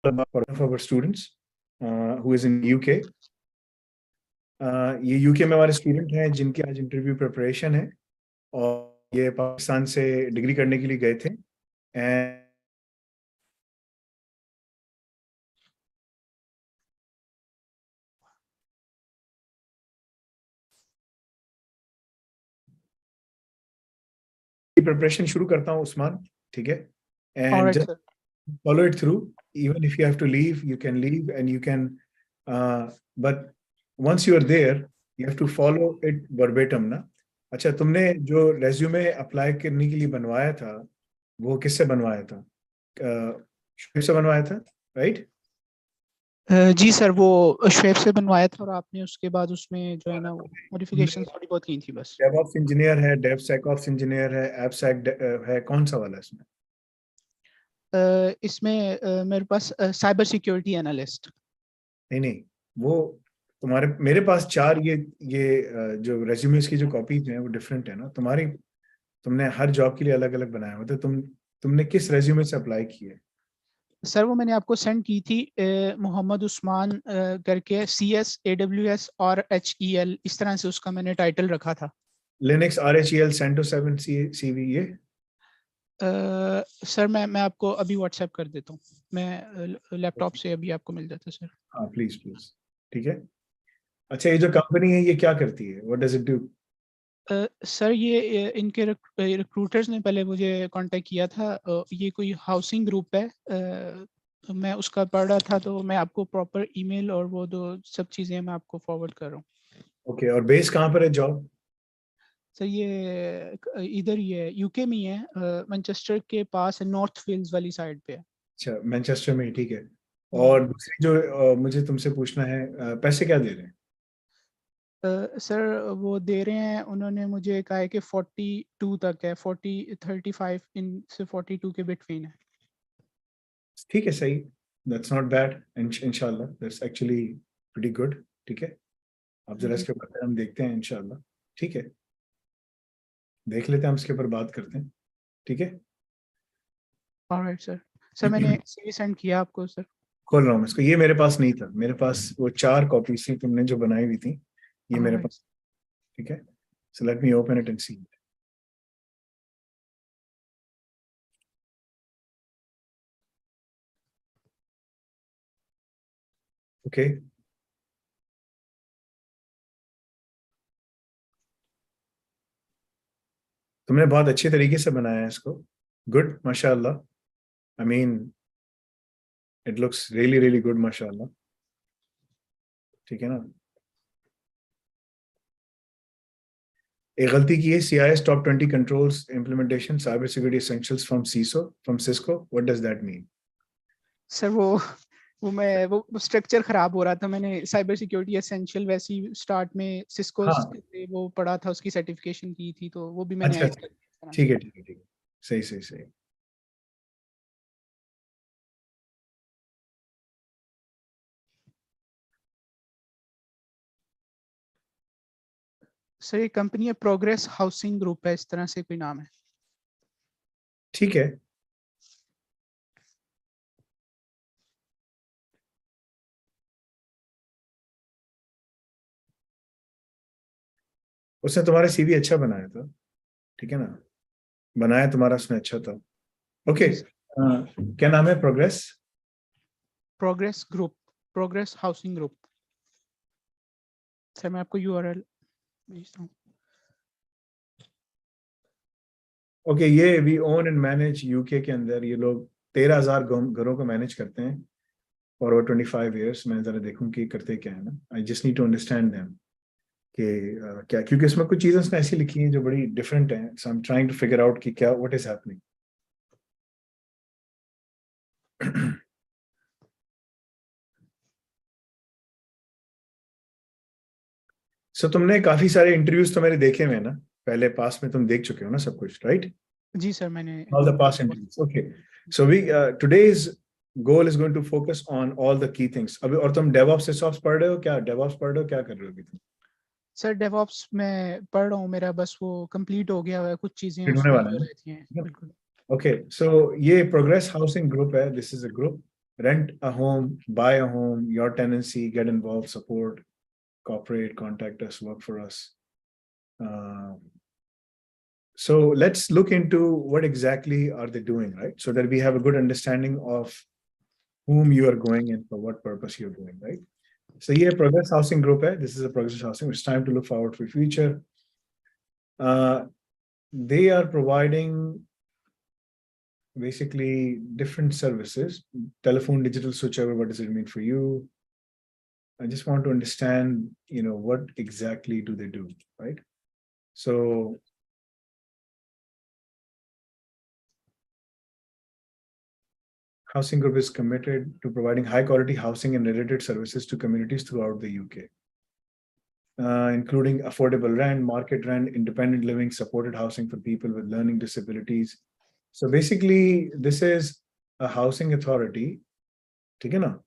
about one of our students who is in UK. ये UK में हमारे student हैं जिनके आज इंटरव्यू प्रिपरेशन है और ये पाकिस्तान से डिग्री करने के लिए गए थे एंड प्रिपरेशन शुरू करता हूँ उस्मान, ठीक है? And just follow it through. Even if you have to leave, you can leave and you can but once you are there you have to follow it verbatim ना. अच्छा, तुमने जो रेज्यूमे अप्लाई करने के लिए बनवाया था वो किससे बनवाया था? शुएब से बनवाया था, राइट? जी सर, वो शुएब से बनवाया था और आपने उसके बाद उसमें जो है ना मॉडिफिकेशन थोड़ी बहुत की थी बस। डेवऑप्स इंजीनियर है, डेवसेकऑप्स इंजीनियर है, एपसेक है, कौन सा वाला इसमें? इसमें मेरे पास साइबर सिक्योरिटी एनालिस्ट। नहीं, वो तुम्हारे मेरे पास चार ये जो रेज्यूमेस की जो कॉपीज हैं वो डिफरेंट है ना। तुमने हर जॉब के लिए अलग अलग बनाया हुआ, तो तुमने किस रेज्यूमे से अप्लाई किए? सर वो मैंने आपको सेंड की थी मोहम्मद उस्मान करके CS AWS और HEL, इस तरह से उसका मैंने टाइटल रखा था। लिनक्स RHEL CentOS 7 CV ये सर मैं आपको अभी व्हाट्सएप कर देता हूँ, मैं लैपटॉप से अभी आपको मिल जाता है सर। हाँ प्लीज, ठीक है। अच्छा, ये जो कंपनी है ये क्या करती है? What does it do? Sir ये इनके रिक्रूटर्स ने पहले मुझे कांटेक्ट किया था। ये कोई हाउसिंग ग्रुप है, मैं उसका पढ़ रहा था, तो मैं आपको प्रॉपर ईमेल और वो दो सब चीज़ें मैं आपको फॉरवर्ड कर रहा हूँ। ओके, और बेस कहाँ पर है जॉब? सर ये इधर ही है, यूके में ही है, मैनचेस्टर के पास है, नॉर्थ वेल्स वाली साइड पे है। अच्छा, मैनचेस्टर में, ठीक है। और दूसरी जो मुझे तुमसे पूछना है, पैसे क्या दे रहे हैं? सर वो दे रहे हैं, उन्होंने मुझे कहा है कि 42 तक है, 35 इन से 42 के बिटवीन है। ठीक है, सही। दैट्स नॉट बैड, इंशाल्लाह दैट्स एक्चुअली प्रीटी गुड, ठीक है। अब जरा इसके बारे में हम देखते हैं इंशाल्लाह, ठीक है। देख लेते हैं, हम इसके ऊपर बात करते हैं, ठीक है। Alright sir. सर मैंने सीवी सेंड किया आपको सर। खोल रहा हूँ इसको। ये मेरे पास नहीं था, मेरे पास वो 4 कॉपीज थी तुमने जो बनाई हुई थी, ये मेरे पास, ठीक है। So let me open it and see. Okay, तुमने बहुत अच्छे तरीके से बनाया है इसको, गुड, माशाल्लाह। I mean it looks really really good, माशाल्लाह, ठीक है ना। एक गलती की है, CIS top 20 controls implementation cyber security essentials from Cisco, what does that mean? Sir वो स्ट्रक्चर खराब हो रहा था, मैंने साइबर सिक्योरिटी एसेंशियल वैसी स्टार्ट में सिस्को से वो पढ़ा था, उसकी सर्टिफिकेशन की थी, तो वो भी मैंने अच्छा, ठीक है, सही सही सही। सर ये कंपनी है प्रोग्रेस हाउसिंग ग्रुप है, इस तरह से कोई नाम है। ठीक है, उसने तुम्हारा CV अच्छा बनाया था, ठीक है ना, बनाया तुम्हारा उसने अच्छा था। ओके, क्या नाम है? Progress group, progress housing group. Sir मैं आपको URL भेजता हूँ। ओके, ये we own and manage UK के अंदर ये लोग 13,000 घरों को मैनेज करते हैं फॉर ओवर 25 ईयर्स। मैं जरा देखूं कि करते क्या है ना। I just need to understand them कि क्या, क्योंकि इसमें कुछ चीजें उसने ऐसी लिखी हैं जो बड़ी डिफरेंट हैं। So I am trying to figure out कि क्या व्हाट इज हैपनिंग। सो तुमने काफी सारे इंटरव्यूज तो मेरे देखे हुए हैं ना, पहले पास में तुम देख चुके हो ना सब कुछ, राइट? जी सर, मैंने All the past interviews. Okay. So today's goal is going to focus on all the key things. अभी और तुम DevOps SysOps पढ़ रहे हो क्या? DevOps पढ़ रहे हो क्या कर रहे हो अभी तुम? सर डेवऑप्स में पढ़ रहा हूँ, मेरा बस वो कंप्लीट हो गया है, कुछ चीजें होने उसमें वाला है जो ना? रहती हैं। बिल्कुल। Okay. So ये प्रोग्रेस हाउसिंग ग्रुप है. This is a group. rent a home, buy a home, your tenancy, get involved, support, cooperate, contact us, work for us. So let's look into what exactly are they doing, right? So that we have a good understanding of whom you are going and for what purpose you're doing, right? So here, Progress Housing Group, this is a Progress Housing. It's time to look forward for future. They are providing basically different services, telephone, digital switchover. What does it mean for you? I just want to understand, what exactly do they do, right? So Housing Group is committed to providing high quality housing and related services to communities throughout the UK, including affordable rent, market rent, independent living, supported housing for people with learning disabilities. So basically, this is a housing authority, ठीक है ना?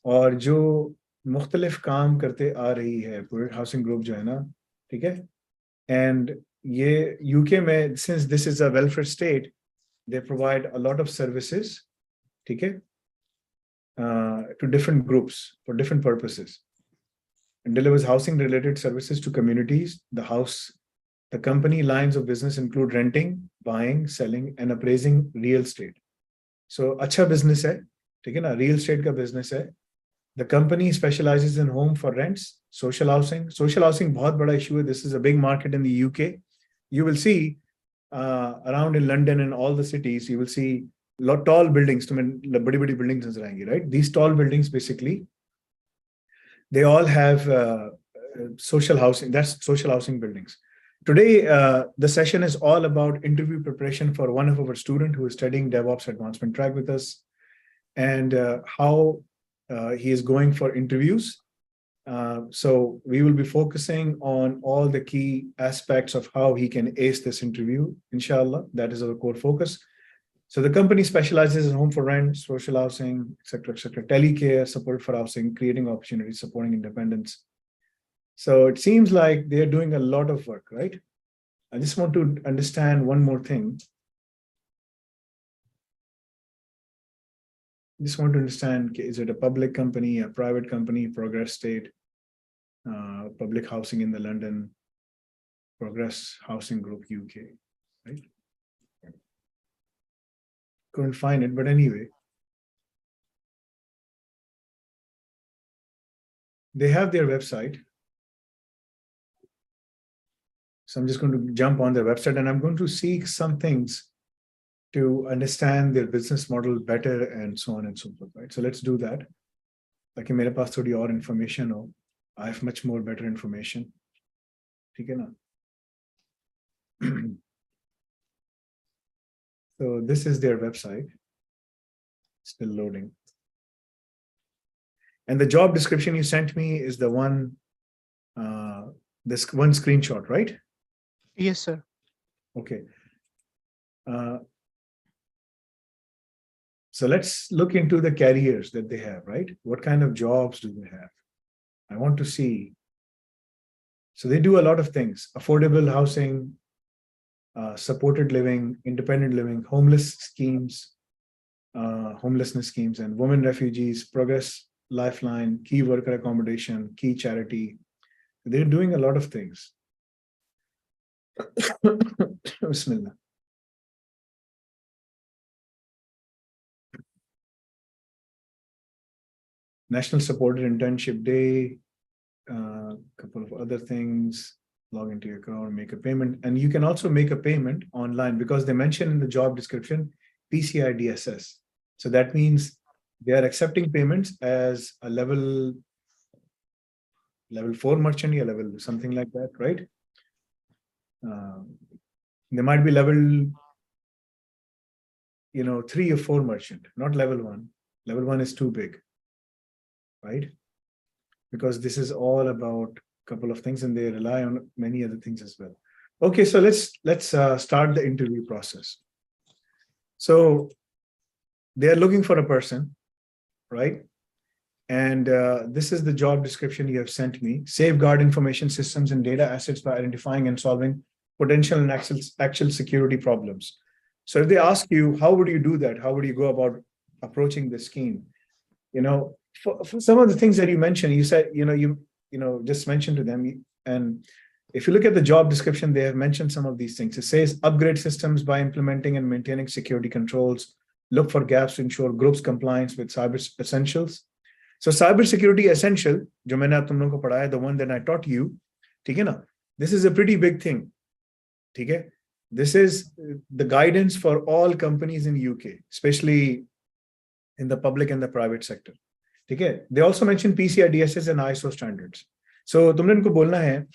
और जो मुख्तलिफ काम करते आ रही है पूरे हाउसिंग ग्रुप जो है ना, ठीक है? And ये UK में, since this is a welfare state, they provide a lot of services, ठीक है? To different groups for different purposes, and delivers housing related services to communities. The company lines of business include renting, buying, selling, and appraising real estate. So अच्छा business है, ठीक है ना? Real estate का business है. The company specializes in home for rents, social housing. Social housing बहुत बड़ा issue है. This is a big market in the UK. You will see around in London and all the cities, you will see tall buildings. तुम्हें बड़ी-बड़ी buildings नजर आएंगी, right? These tall buildings basically, they all have social housing. That's social housing buildings. Today, the session is all about interview preparation for one of our students who is studying DevOps advancement track with us, and how he is going for interviews. So we will be focusing on all the key aspects of how he can ace this interview, inshallah. That is our core focus. So the company specializes in home for rent, social housing, etc., telecare, support for housing, creating opportunities, supporting independence. So it seems like they're doing a lot of work, right? I just want to understand one more thing. I just want to understand, is it a public company, a private company, Progress State, public housing in the London, Progress Housing Group UK, right? Couldn't find it, but anyway. They have their website. So I'm just going to jump on their website and I'm going to seek some things to understand their business model better and so on and so forth, right? So let's do that. ताकि मेरे पास थोड़ी और information हो. I have much more better information. ठीक है ना? So this is their website. Still loading. And the job description you sent me is the one, this one screenshot, right? Yes, sir. Okay. So let's look into the careers that they have, right? What kind of jobs do they have? I want to see. So they do a lot of things: affordable housing, supported living, independent living, homelessness schemes, and women refugees, Progress Lifeline, key worker accommodation, key charity. They're doing a lot of things. Bismillah. National Supported Internship Day, couple of other things, log into your account, make a payment. And you can also make a payment online because they mention in the job description, PCI DSS. So that means they are accepting payments as a level 4 merchant or level something like that, right? They might be level 3 or 4 merchant, not level 1. Level 1 is too big, right? Because this is all about a couple of things and they rely on many other things as well. Okay, so let's start the interview process. So they are looking for a person, right? And this is the job description you have sent me: safeguard information systems and data assets by identifying and solving potential and actual security problems. So if they ask you, how would you do that? How would you go about approaching the scheme. For some of the things that you mentioned, you said, you just mentioned to them. And if you look at the job description, they have mentioned some of these things. It says upgrade systems by implementing and maintaining security controls, look for gaps to ensure groups compliance with cyber essentials. So cybersecurity essential, जो मैंने आप तुम लोगों को पढ़ाया, the one that I taught you, ठीक है ना? This is a pretty big thing, ठीक है? This is the guidance for all companies in UK, especially in the public and the private sector. ठीक है? They also mention PCI DSS and ISO standards. So तुमने इनको बोलना है.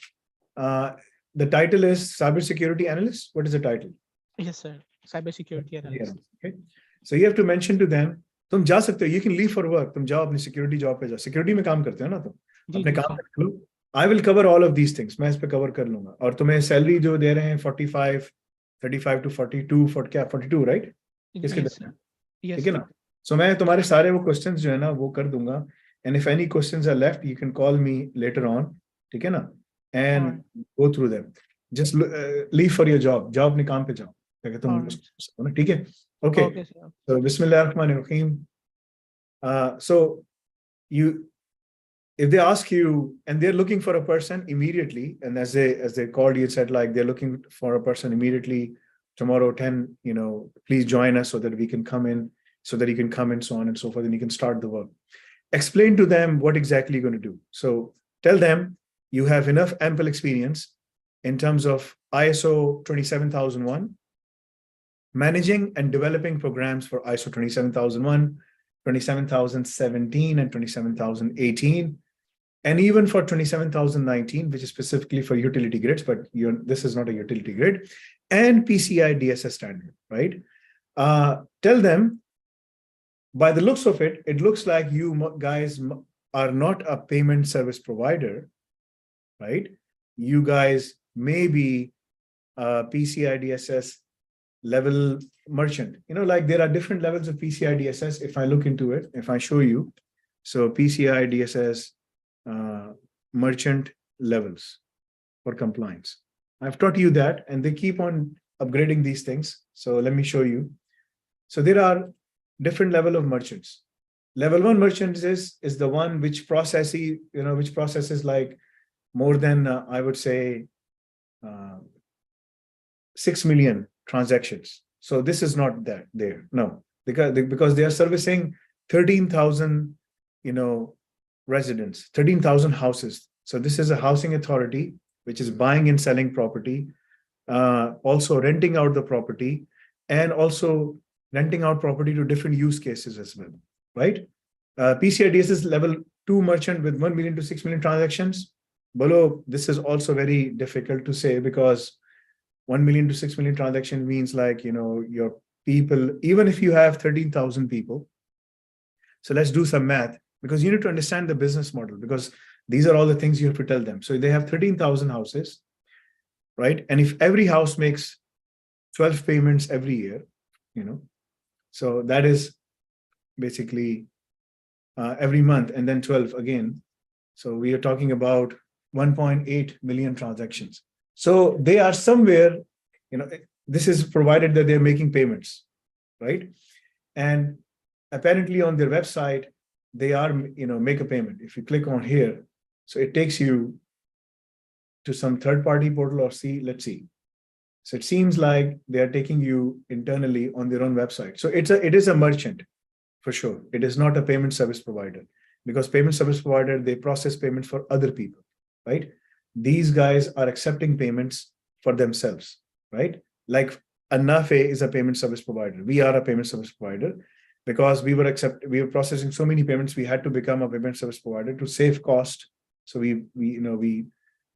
The title is cybersecurity analyst. What is the title? Yes, sir. Cybersecurity analyst. Okay. So you have to mention to them. तुम जा सकते हो. You can leave for work. तुम जाओ अपनी security job पे जाओ. Security में काम करते हो ना तुम. अपने काम कर लो. I will cover all of these things. मैं इस पे cover कर लूँगा. और तुम्हें salary जो दे रहे हैं 45, 35 to 42, 42, right? इसके दरम्यान. ठीक है ना? So मैं तुम्हारे सारे वो questions जो है ना वो कर दूँगा. And if any questions are left, you can call me later on. ठीक है ना? And go through them. Just leave for your job. जाओ अपने काम पे जाओ. ताकि तुम ठीक है? Okay. So Bismillahirrahmanirrahim. So if they ask you, and they're looking for a person immediately, and as they called you, said like they're looking for a person immediately tomorrow 10, please join us so that we can come in, so that you can come in, so on and so forth, and you can start the work. Explain to them what exactly you're going to do. So tell them you have enough ample experience in terms of ISO 27001, managing and developing programs for ISO 27001, 27017, and 27018, and even for 27019, which is specifically for utility grids, but this is not a utility grid, and PCI DSS standard, right? Tell them, by the looks of it, it looks like you guys are not a payment service provider, right? You guys may be a PCI DSS level merchant. Like there are different levels of PCI DSS. If I look into it, if I show you, so PCI DSS merchant levels for compliance. I've taught you that, and they keep on upgrading these things. So let me show you. So there are different level of merchants. Level 1 merchants is the one which processes like more than I would say 6 million transactions. So this is not that there, no, because they are servicing 13,000 residents, 13,000 houses. So this is a housing authority which is buying and selling property, also renting out the property, and also renting out property to different use cases as well, right? PCI DSS level 2 merchant with 1 million to 6 million transactions. Below, this is also very difficult to say because 1 million to 6 million transaction means like, your people, even if you have 13,000 people. So let's do some math, because you need to understand the business model, because these are all the things you have to tell them. So they have 13,000 houses, right? And if every house makes 12 payments every year, so that is basically every month, and then 12 again. So we are talking about 1.8 million transactions. So they are somewhere, this is provided that they're making payments, right? And apparently on their website, they are, make a payment. If you click on here, so it takes you to some third-party portal or let's see. So it seems like they are taking you internally on their own website. So it is a merchant for sure. It is not a payment service provider, because payment service provider, they process payments for other people, right? These guys are accepting payments for themselves, right? Like Anafe is a payment service provider. We are a payment service provider because we were processing so many payments. We had to become a payment service provider to save cost. So we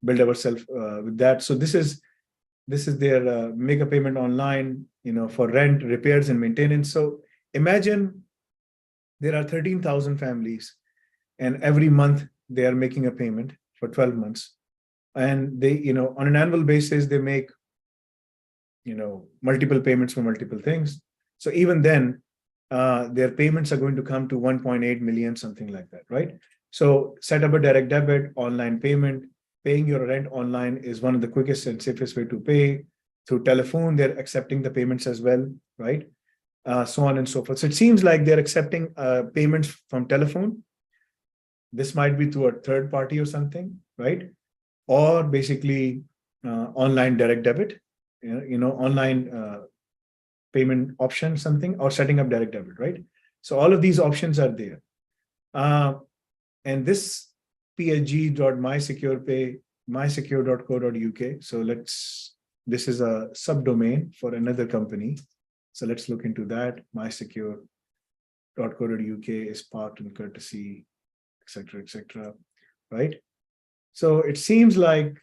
build ourselves with that. So this is their make a payment online, for rent, repairs, and maintenance. So imagine there are 13,000 families, and every month they are making a payment for 12 months. And they, on an annual basis, they make, multiple payments for multiple things. So even then, their payments are going to come to 1.8 million, something like that, right? So set up a direct debit, online payment. Paying your rent online is one of the quickest and safest way to pay. Through telephone, they're accepting the payments as well, right? so on and so forth. So it seems like they're accepting payments from telephone. This might be through a third party or something, right? Or basically online direct debit, online payment option, something, or setting up direct debit, right? So all of these options are there. And this psg.mysecurepay, mysecure.co.uk. So this is a subdomain for another company. So let's look into that. mysecure.co.uk is parked in courtesy, etc., right? So it seems like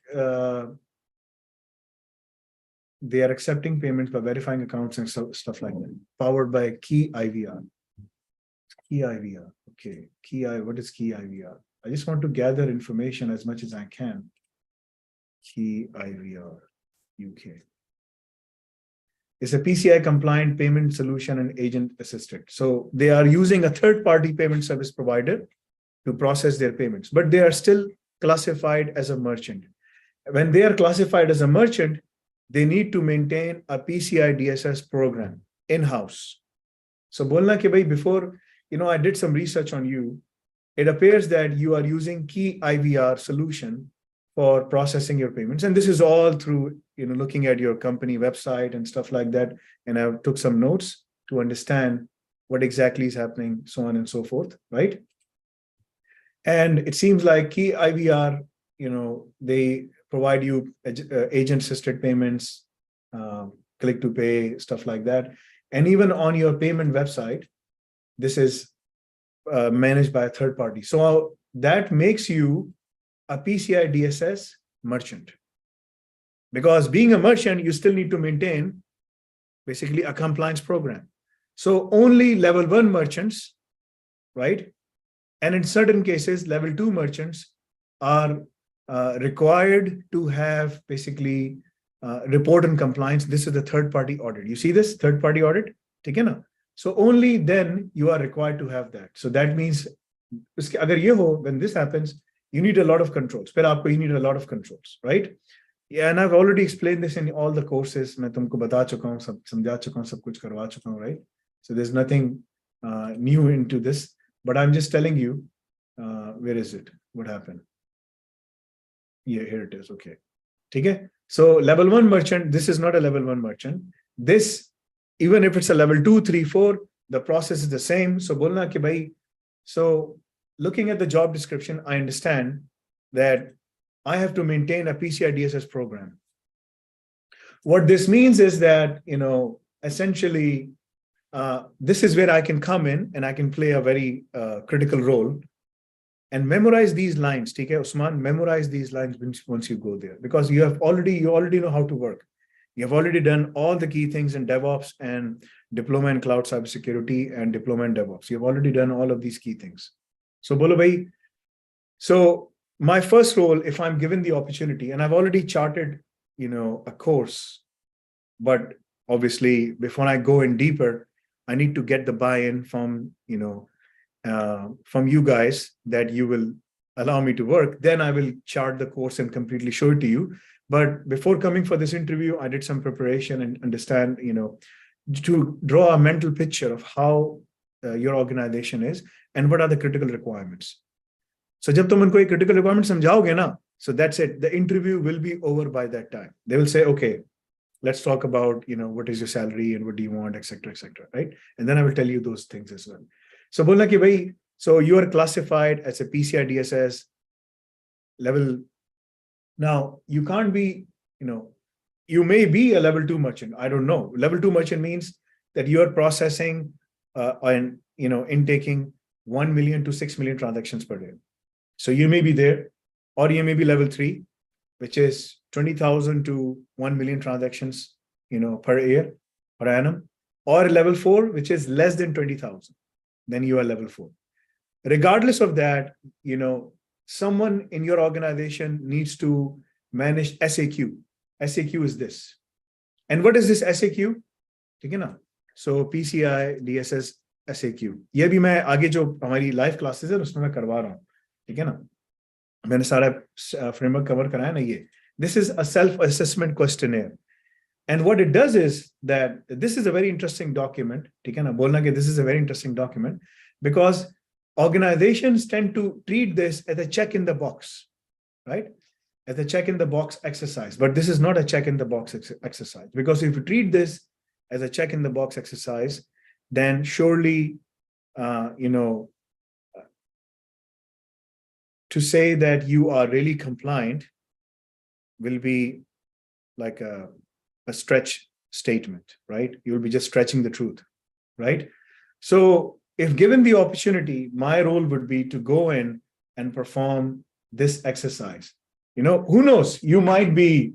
they are accepting payments by verifying accounts and stuff like that, powered by Key IVR. Key IVR, okay. What is Key IVR? I just want to gather information as much as I can. Key IVR, UK. It's a PCI compliant payment solution and agent assisted. So they are using a third-party payment service provider to process their payments, but they are still classified as a merchant. When they are classified as a merchant, they need to maintain a PCI DSS program in-house. So bolna ke bhai, before, I did some research on you. It appears that you are using Key IVR solution for processing your payments. And this is all through, looking at your company website and stuff like that. And I took some notes to understand what exactly is happening, so on and so forth, right? And it seems like Key IVR, they provide you agent-assisted payments, click to pay, stuff like that. And even on your payment website, this is managed by a third party. So that makes you a PCI DSS merchant. Because being a merchant, you still need to maintain basically a compliance program. So only level 1 merchants, right? And in certain cases, level 2 merchants are required to have basically report and compliance. This is the third-party audit. You see this third-party audit? So only then you are required to have that. So that means when this happens, you need a lot of controls. You need a lot of controls, right? Yeah, and I've already explained this in all the courses. Right? So there's nothing new into this, but I'm just telling you, where is it? What happened? Yeah, here it is. Okay. Okay. So level 1 merchant, this is not a level 1 merchant. This, even if it's a level 2, 3, 4, the process is the same. So bolna ki bhai, so looking at the job description, I understand that I have to maintain a PCI DSS program. What this means is that, essentially, this is where I can come in and I can play a very critical role and memorize these lines. TK Usman, memorize these lines once you go there, because you already know how to work. You have already done all the key things in DevOps and diploma in cloud cybersecurity and diploma in DevOps. You have already done all of these key things. So bolo bhai, so my first role, if I'm given the opportunity, and I've already charted, a course, but obviously before I go in deeper, I need to get the buy-in from you guys that you will allow me to work. Then I will chart the course and completely show it to you. But before coming for this interview, I did some preparation and understand, to draw a mental picture of how your organization is and what are the critical requirements. So jab tum unko critical requirements samjhaoge na, so that's it. The interview will be over by that time. They will say, okay, let's talk about, what is your salary and what do you want, etc., right? And then I will tell you those things as well. So bolna ki bhai, so you are classified as a PCI DSS level. Now you can't be, you may be a level 2 merchant. I don't know. Level 2 merchant means that you are processing and intaking 1 million to 6 million transactions per day. So you may be there, or you may be level 3, which is 20,000 to 1 million transactions, per year, per annum, or level 4, which is less than 20,000. Then you are level 4. Regardless of that, someone in your organization needs to manage SAQ. SAQ is this. And what is this SAQ? So PCI DSS SAQ. ये भी मैं आगे जो हमारी live classes है उसमें मैं करवा रहा हूँ, ठीक है ना? मैंने सारा framework cover कराया ना ये. This is a self-assessment questionnaire. And what it does is that this is a very interesting document. This is a very interesting document because organizations tend to treat this as a check in the box, right? As a check in the box exercise. But this is not a check in the box exercise, because if you treat this as a check in the box exercise, then surely, to say that you are really compliant will be like a stretch statement, right? You'll be just stretching the truth, right? So if given the opportunity, my role would be to go in and perform this exercise. Who knows? You might be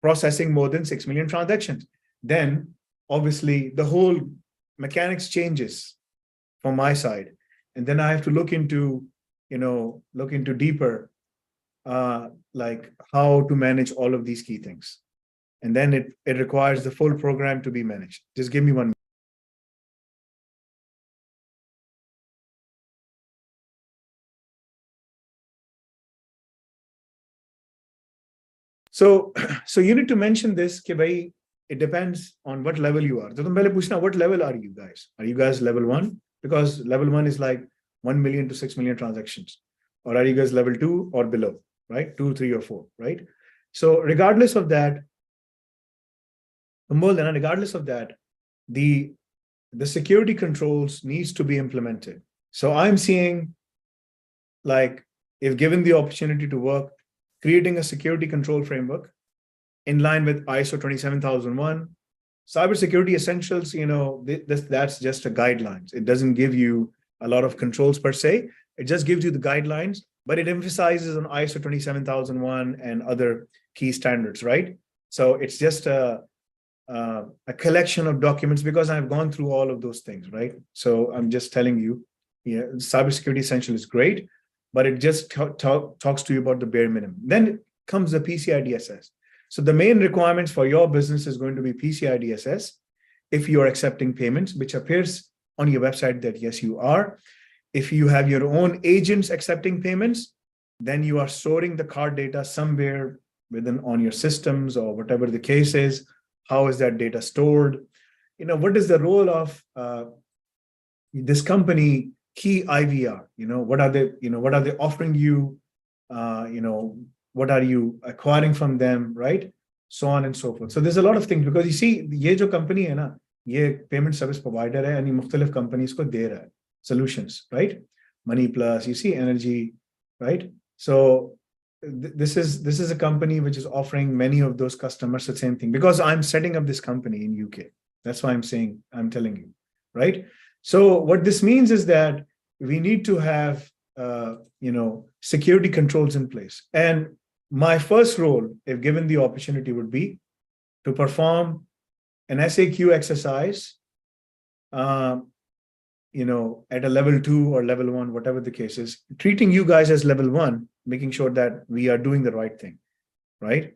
processing more than 6 million transactions. Then obviously the whole mechanics changes from my side. And then I have to look into deeper, like how to manage all of these key things. And then it requires the full program to be managed. Just give me 1 minute. So you need to mention this, कि भाई, it depends on what level you are. तो तुम पहले पूछना, what level are you guys? Are you guys level 1? Because level 1 is like 1 million to 6 million transactions. Or are you guys level 2 or below, right? 2, 3, or 4, right? So regardless of that, the security controls needs to be implemented. So I'm seeing, like, if given the opportunity to work, creating a security control framework in line with ISO 27001, cybersecurity essentials, that's just a guidelines. It doesn't give you a lot of controls per se. It just gives you the guidelines, but it emphasizes on ISO 27001 and other key standards, right? So it's just a collection of documents, because I've gone through all of those things, right? So I'm just telling you, cybersecurity essential is great, but it just talks to you about the bare minimum. Then comes the PCI DSS. So the main requirements for your business is going to be PCI DSS. If you are accepting payments, which appears on your website that yes, you are. If you have your own agents accepting payments, then you are storing the card data somewhere on your systems or whatever the case is. How is that data stored? What is the role of this company key IVR? What are they offering you? What are you acquiring from them, right? So on and so forth. So there's a lot of things, because you see, ये जो company है ना, ये payment service provider है, यानी मुख्तलिफ companies को दे रहा है solutions, right? Money Plus, you see Energy, right? So this is a company which is offering many of those customers the same thing, because I'm setting up this company in UK. That's why I'm telling you, right? So what this means is that we need to have, security controls in place. And my first role, if given the opportunity, would be to perform an SAQ exercise, at a level 2 or level 1, whatever the case is, treating you guys as level 1, making sure that we are doing the right thing, right?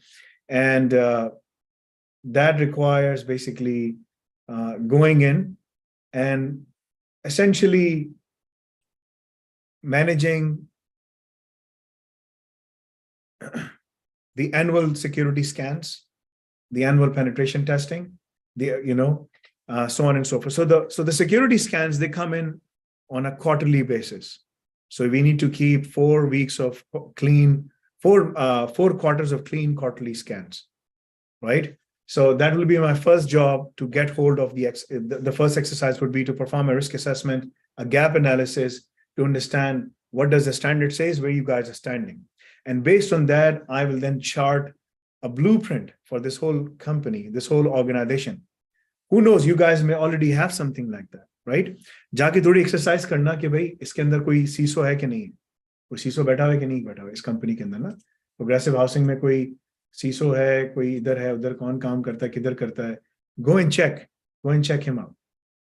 And that requires basically going in and essentially managing the annual security scans, the annual penetration testing, so on and so forth. So the security scans, they come in on a quarterly basis. So we need to keep 4 weeks of clean, 4 quarters of clean quarterly scans, right? So that will be my first job, to get hold of the first exercise would be to perform a risk assessment, a gap analysis, to understand what does the standard says, where you guys are standing. And based on that, I will then chart a blueprint for this whole company, this whole organization. Who knows, you guys may already have something like that, right? जाके थोड़ी exercise करना कि भाई इसके अंदर कोई CISO है कि नहीं, कोई CISO बैठा हुआ है कि नहीं बैठा हुआ इस कंपनी के अंदर ना, प्रोग्रेसिव हाउसिंग में कोई CISO है, कोई इधर है, उधर कौन काम करता है, किधर करता है. Go and check him out.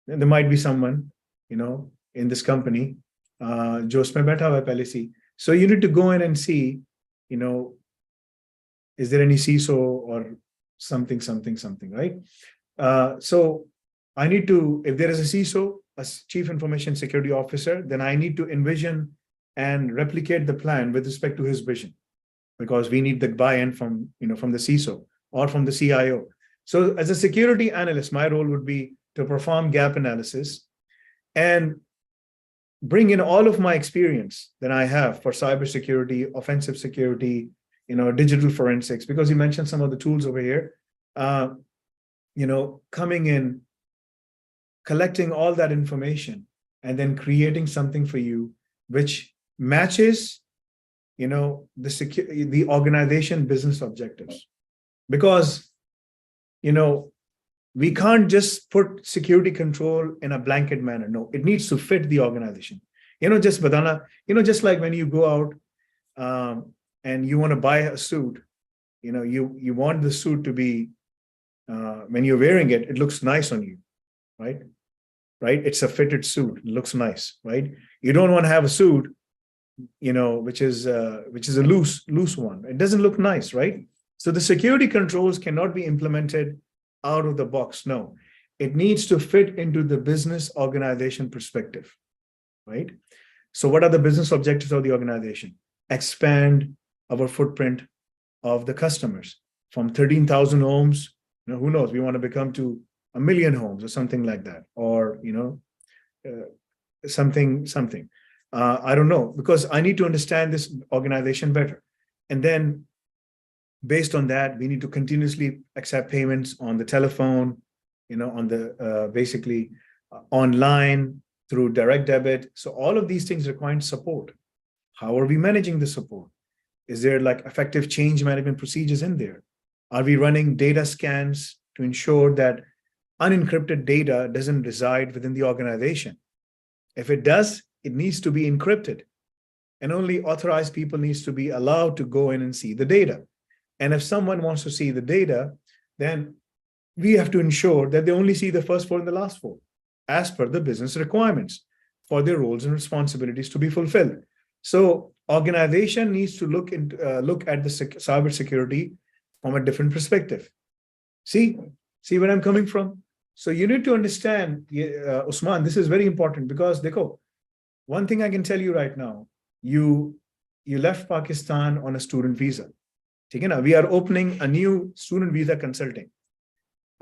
There might be someone, in this company, जो उसमें बैठा हुआ है पहले से. So you need to go in and see, is there any CISO or something, right? So I need to, if there is a CISO, a Chief Information Security Officer, then I need to envision and replicate the plan with respect to his vision, because we need the buy-in from the CISO or from the CIO. So as a security analyst, my role would be to perform gap analysis and bring in all of my experience that I have for cybersecurity, offensive security, digital forensics, because you mentioned some of the tools over here, coming in, collecting all that information, and then creating something for you which matches, the organization business objectives. Because, we can't just put security control in a blanket manner. No, it needs to fit the organization. Just badana, just like when you go out and you want to buy a suit, you want the suit to be, when you're wearing it, it looks nice on you, right? It's a fitted suit. It looks nice, right? You don't want to have a suit, which is a loose one. It doesn't look nice, right? So the security controls cannot be implemented out of the box. No, it needs to fit into the business organization perspective, right? So what are the business objectives of the organization? Expand our footprint of the customers from 13,000 homes. Who knows? We want to become to 1 million homes or something like that, or something. I don't know, because I need to understand this organization better, and then based on that, we need to continuously accept payments on the telephone, on the basically online through direct debit. So all of these things require support. How are we managing the support? Is there like effective change management procedures in there? Are we running data scans to ensure that unencrypted data doesn't reside within the organization? If it does, it needs to be encrypted, and only authorized people needs to be allowed to go in and see the data. And if someone wants to see the data, then we have to ensure that they only see the first 4 and the last 4, as per the business requirements for their roles and responsibilities to be fulfilled. So organization needs to look at the cybersecurity from a different perspective. See where I'm coming from? So you need to understand, Usman, this is very important, because dekho, one thing I can tell you right now, you left Pakistan on a student visa. We are opening a new student visa consulting.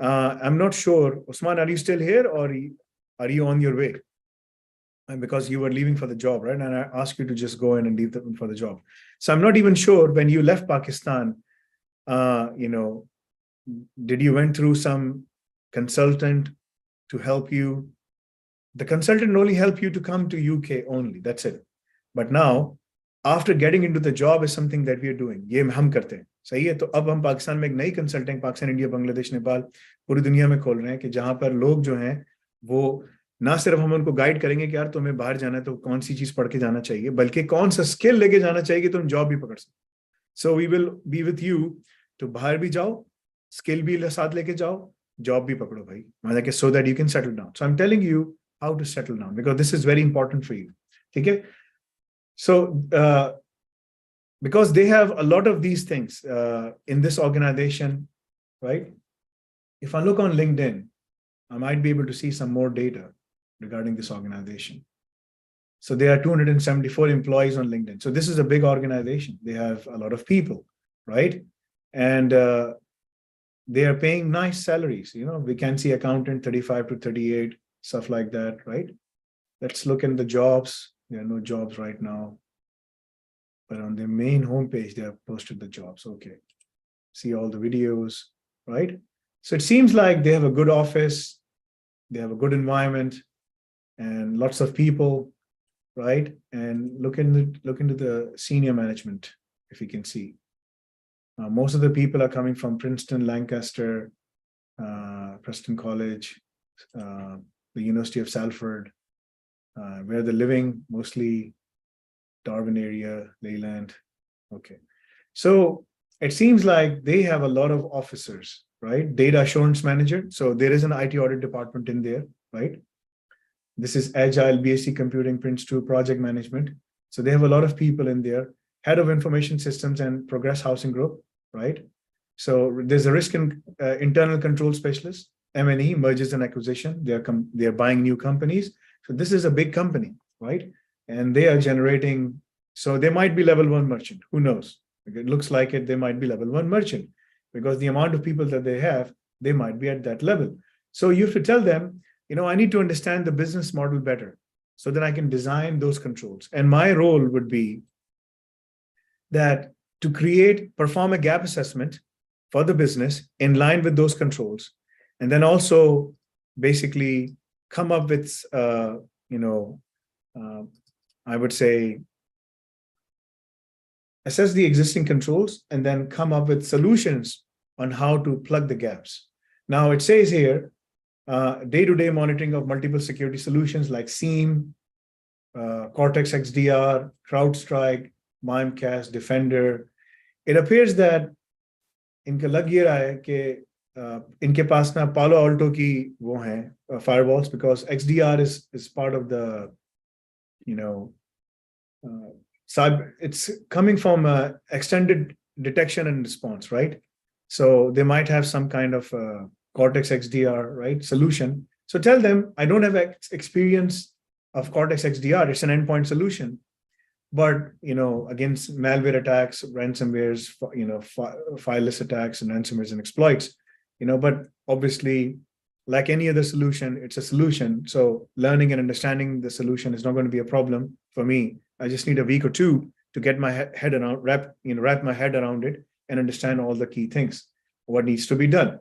I'm not sure, Usman, are you still here, or are you on your way? Because you were leaving for the job, right? And I asked you to just go in and leave for the job. So I'm not even sure, when you left Pakistan, did you went through some consultant to help you? The consultant only helped you to come to UK only, that's it. But now, after getting into the job is something that we are doing. ये हम करते हैं, सही है? तो अब हम पाकिस्तान में एक नई कंसल्टिंग, पाकिस्तान, इंडिया, बांग्लादेश, नेपाल, पूरी दुनिया में खोल रहे हैं, कि जहां पर लोग जो हैं वो ना सिर्फ हम उनको गाइड करेंगे कि यार तुम्हें बाहर जाना है तो कौन सी चीज पढ़ के जाना चाहिए, बल्कि कौन सा स्किल लेके जाना चाहिए कि तुम जॉब भी पकड़ सको. So we will be with you too बाहर भी जाओ, स्किल भी साथ लेके जाओ, जॉब भी पकड़ो भाई, मतलब so that you can settle down. So I am telling you how to settle down, because this is very important for you. Okay, so because they have a lot of these things in this organization, right? If I look on LinkedIn, I might be able to see some more data regarding this organization. So there are 274 employees on LinkedIn. So this is a big organization. They have a lot of people, right? And they are paying nice salaries. We can see accountant 35 to 38. Stuff like that, right? Let's look in the jobs. There are no jobs right now, but on their main homepage, they have posted the jobs. Okay, see all the videos, right? So it seems like they have a good office, they have a good environment, and lots of people, right? And look into the senior management, if you can see. Most of the people are coming from Princeton, Lancaster, Preston College, the University of Salford, where they're living, mostly Darwin area, Leyland. Okay. So it seems like they have a lot of officers, right? Data assurance manager. So there is an IT audit department in there, right? This is Agile, BSc Computing, Prince 2, project management. So they have a lot of people in there. Head of Information Systems and Progress Housing Group, right? So there's a risk and internal control specialist. M&E, mergers and acquisition. They're buying new companies. So this is a big company, right? And they are generating, so they might be level 1 merchant. Who knows? It looks like it, they might be level 1 merchant, because the amount of people that they have, they might be at that level. So you have to tell them, I need to understand the business model better so that I can design those controls. And my role would be that to perform a gap assessment for the business in line with those controls, and then also basically come up with, I would say, assess the existing controls and then come up with solutions on how to plug the gaps. Now it says here, day-to-day monitoring of multiple security solutions like SIEM, Cortex XDR, CrowdStrike, Mimecast, Defender. It appears that इनका लग ये रहा है कि इनके पास ना Palo Alto की वो हैं firewalls, because XDR is part of the, cyber. It's coming from extended detection and response, right? So they might have some kind of Cortex XDR, right, solution. So tell them, I don't have experience of Cortex XDR. It's an endpoint solution. But, against malware attacks, ransomwares, fileless attacks and ransomwares and exploits, but obviously, like any other solution, it's a solution. So learning and understanding the solution is not going to be a problem for me. I just need a week or two to get my head around, wrap my head around it and understand all the key things, what needs to be done.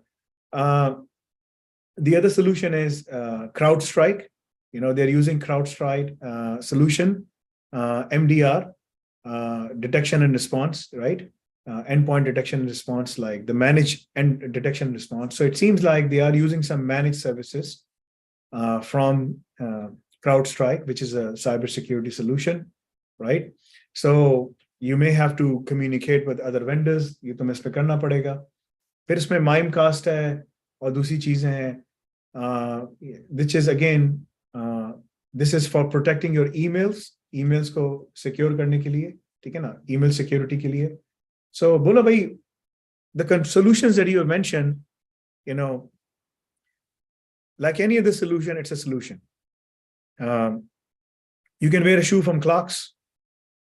The other solution is CrowdStrike. They're using CrowdStrike solution, MDR, detection and response, right? Endpoint detection and response, like the managed and detection and response. So it seems like they are using some managed services from CrowdStrike, which is a cybersecurity solution, right? So you may have to communicate with other vendors. ये तो मैं इस पे करना पड़ेगा. फिर इसमें Mimecast है और दूसरी चीजें हैं, which is again, this is for protecting your emails को secure करने के लिए, ठीक है ना? Email security के लिए. So बोला भाई, the solutions that you have mentioned, like any other solution, it's a solution. You can wear a shoe from Clarks.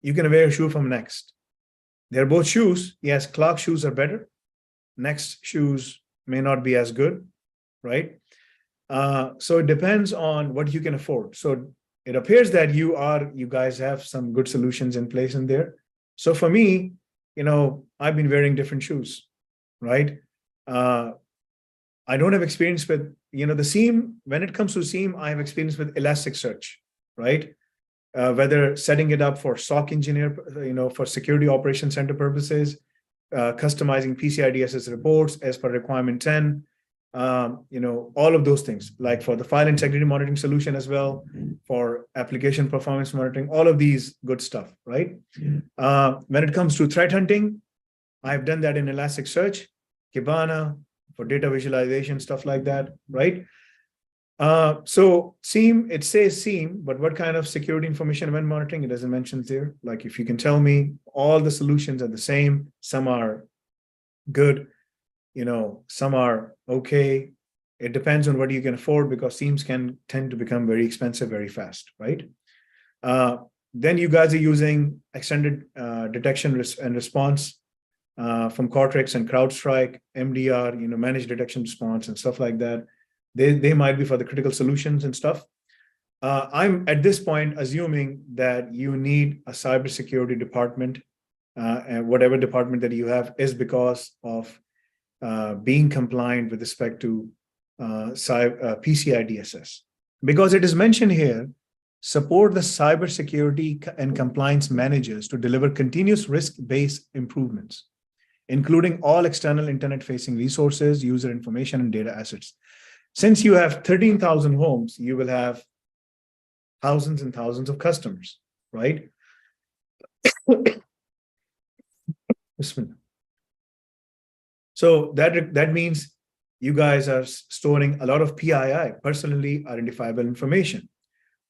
You can wear a shoe from Next. They're both shoes. Yes, Clark shoes are better. Next shoes may not be as good, right? So it depends on what you can afford. So it appears that you guys have some good solutions in place in there. So for me, I've been wearing different shoes, right? I don't have experience with, the SIEM. When it comes to SIEM, I have experience with Elasticsearch, right? Whether setting it up for SOC engineer, for security operations center purposes, customizing PCI DSS reports as per requirement 10, all of those things, like for the file integrity monitoring solution as well, for application performance monitoring, all of these good stuff, right? When it comes to threat hunting, I've done that in Elasticsearch, Kibana, for data visualization, stuff like that, right? So SIEM, it says SIEM, but what kind of security information event monitoring? It doesn't mention there. Like if you can tell me all the solutions are the same, some are good, some are okay. It depends on what you can afford, because SIEMs can tend to become very expensive very fast, right? Then you guys are using extended detection and response from Cortex and CrowdStrike, MDR, managed detection response and stuff like that. They might be for the critical solutions and stuff. I'm at this point assuming that you need a cybersecurity department, and whatever department that you have is because of being compliant with respect to PCI DSS. Because it is mentioned here, support the cybersecurity and compliance managers to deliver continuous risk-based improvements, including all external internet-facing resources, user information, and data assets. Since you have 13,000 homes, you will have thousands and thousands of customers, right? So that means you guys are storing a lot of PII, personally identifiable information.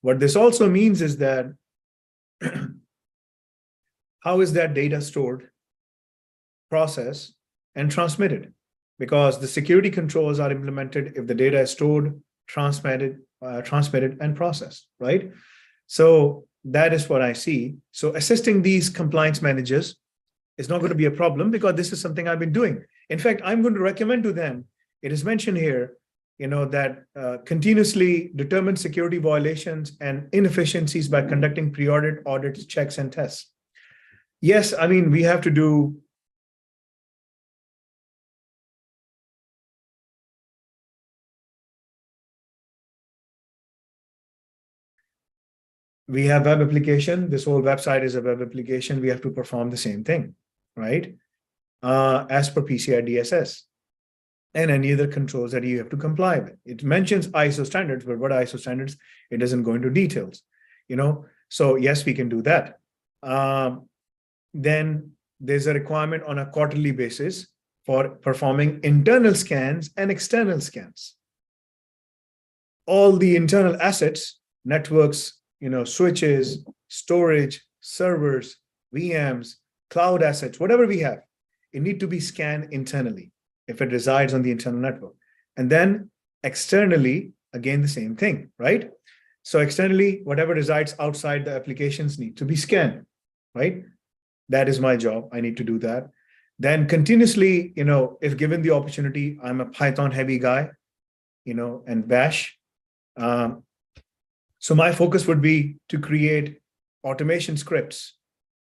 What this also means is that how is that data stored, processed, and transmitted? Because the security controls are implemented if the data is stored, transmitted, and processed, right? So that is what I see. So assisting these compliance managers is not going to be a problem, because this is something I've been doing. In fact, I'm going to recommend to them, it is mentioned here, that continuously determine security violations and inefficiencies by conducting pre-audit audits, checks, and tests. Yes, I mean, we have to do we have web application. This whole website is a web application. We have to perform the same thing, right? As per PCI DSS and any other controls that you have to comply with. It mentions ISO standards, but what ISO standards, it doesn't go into details, So yes, we can do that. Then there's a requirement on a quarterly basis for performing internal scans and external scans. All the internal assets, networks, switches, storage, servers, VMs, cloud assets, whatever we have, it need to be scanned internally if it resides on the internal network. And then externally, again, the same thing, right? So externally, whatever resides outside the applications need to be scanned, right? That is my job. I need to do that. Then continuously, if given the opportunity, I'm a Python heavy guy, and Bash. So my focus would be to create automation scripts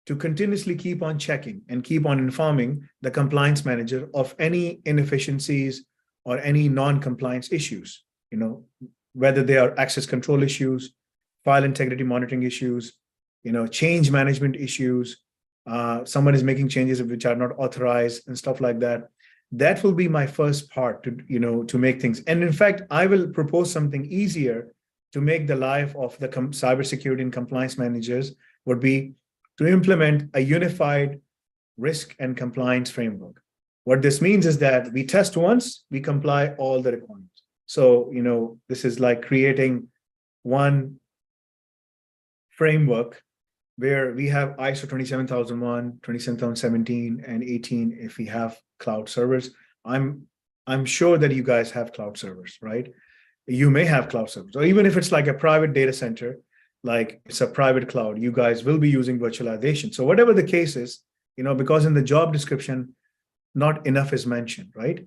to continuously keep on checking and keep on informing the compliance manager of any inefficiencies or any non-compliance issues, whether they are access control issues, file integrity monitoring issues, change management issues, someone is making changes which are not authorized and stuff like that. That will be my first part to make things. And in fact, I will propose something easier to make the life of the cybersecurity and compliance managers would be to implement a unified risk and compliance framework. What this means is that we test once, we comply all the requirements. So, this is like creating one framework where we have ISO 27001, 27017, and 18 if we have cloud servers. I'm sure that you guys have cloud servers, right? You may have cloud servers, or even if it's like a private data center, like it's a private cloud, you guys will be using virtualization. So whatever the case is, because in the job description, not enough is mentioned, right?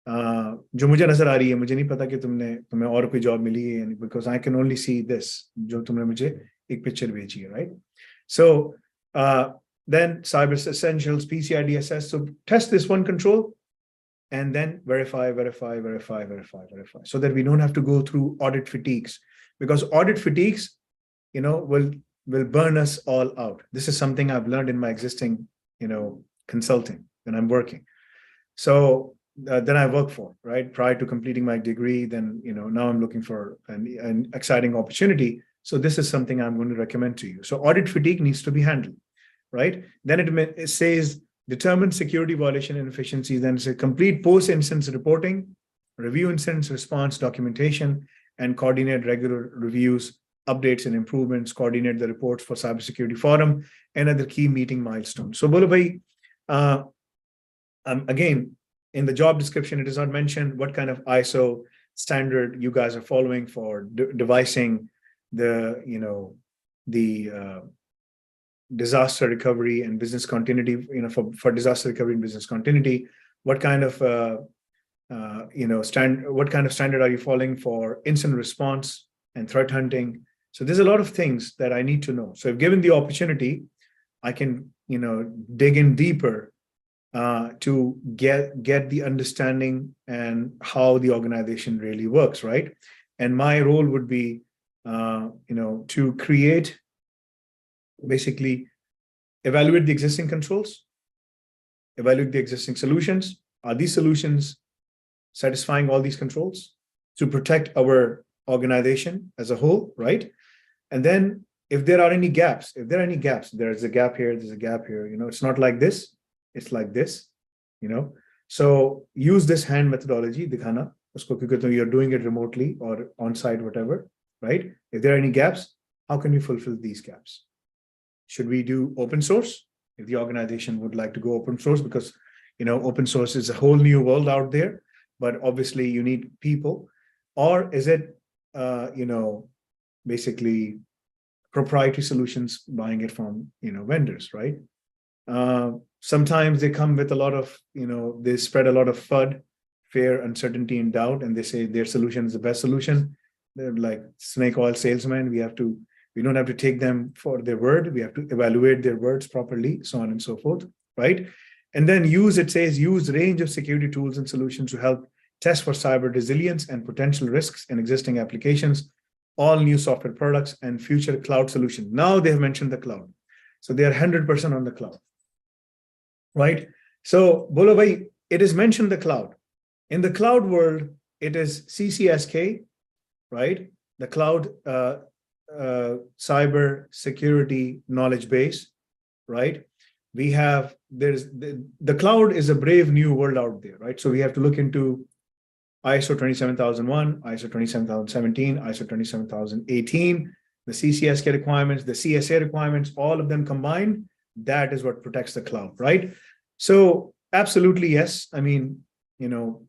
जो मुझे नजर आ रही है, मुझे नहीं पता कि तुम्हें और कोई जॉब मिली है, because I can only see this, जो तुमने मुझे एक picture भेजी है, right? So then cyber essentials, PCI DSS. So test this one control, and then verify, so that we don't have to go through audit fatigues, because audit fatigues, will burn us all out. This is something I've learned in my existing, consulting when I'm working. So then I work for, right? Prior to completing my degree, then, now I'm looking for an exciting opportunity. So this is something I'm going to recommend to you. So audit fatigue needs to be handled, right? Then it says, determine security violation and efficiency. Then it's a complete post-instance reporting, review incident response documentation, and coordinate regular reviews, updates and improvements, coordinate the reports for cybersecurity forum and other key meeting milestones. So Bolo bhai, again, in the job description, it is not mentioned what kind of ISO standard you guys are following for devising the, disaster recovery and business continuity, for disaster recovery and business continuity. What kind of, what kind of standard are you following for incident response and threat hunting? So there's a lot of things that I need to know. So if given the opportunity, I can, dig in deeper to get the understanding and how the organization really works, right? And my role would be, to create, basically evaluate the existing controls, evaluate the existing solutions. Are these solutions satisfying all these controls to protect our organization as a whole, right? And then if there are any gaps, there's a gap here, there's a gap here, it's not like this, it's like this, So use this hand methodology, dikhana, usko, because you're doing it remotely or on-site, whatever, right? If there are any gaps, how can we fulfill these gaps? Should we do open source? If the organization would like to go open source, because, open source is a whole new world out there, but obviously you need people. Or is it, basically proprietary solutions, buying it from, vendors, right? Sometimes they come with a lot of, they spread a lot of FUD, fear, uncertainty, and doubt, and they say their solution is the best solution. They're like snake oil salesmen. We don't have to take them for their word. We have to evaluate their words properly, so on and so forth, right? And then it says use range of security tools and solutions to help test for cyber resilience and potential risks in existing applications, all new software products and future cloud solutions. Now they have mentioned the cloud. So they are 100% on the cloud, right? So Bolo bhai, it is mentioned the cloud. In the cloud world, it is CCSK, right? The cloud cyber security knowledge base, right? We have, the cloud is a brave new world out there, right? So we have to look into ISO 27001, ISO 27017, ISO 27018, the CCSK requirements, the CSA requirements, all of them combined, that is what protects the cloud, right? So absolutely, yes. I mean,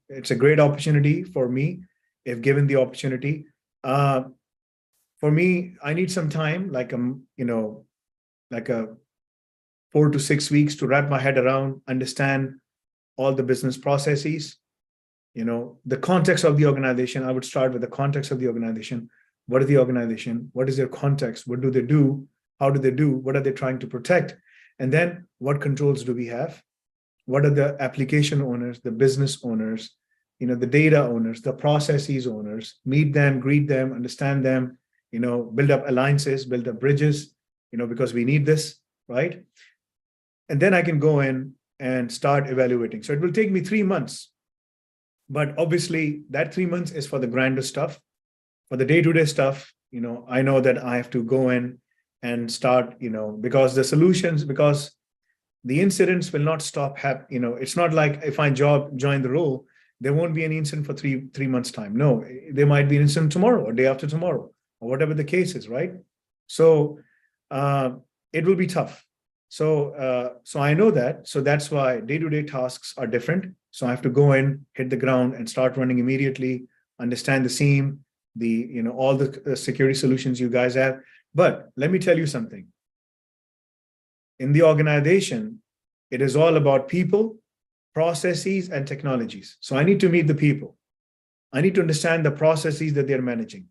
it's a great opportunity for me if given the opportunity. For me, I need some time, like a 4 to 6 weeks to wrap my head around, understand all the business processes, the context of the organization. I would start with the context of the organization. What is the organization? What is their context? What do they do? How do they do? What are they trying to protect? And then what controls do we have? What are the application owners, the business owners, the data owners, the processes owners? Meet them, greet them, understand them, build up alliances, build up bridges, because we need this, right? And then I can go in and start evaluating. So it will take me 3 months. But obviously that 3 months is for the grander stuff. For the day-to-day stuff, I know that I have to go in and start, because the incidents will not stop happening. It's not like if I join the role, there won't be any incident for three months' time. No, there might be an incident tomorrow or day after tomorrow, or whatever the case is, right? So it will be tough. So I know that. So that's why day-to-day tasks are different. So I have to go in, hit the ground, and start running immediately, understand the SIEM, all the security solutions you guys have. But let me tell you something. In the organization, it is all about people, processes, and technologies. So I need to meet the people. I need to understand the processes that they're managing.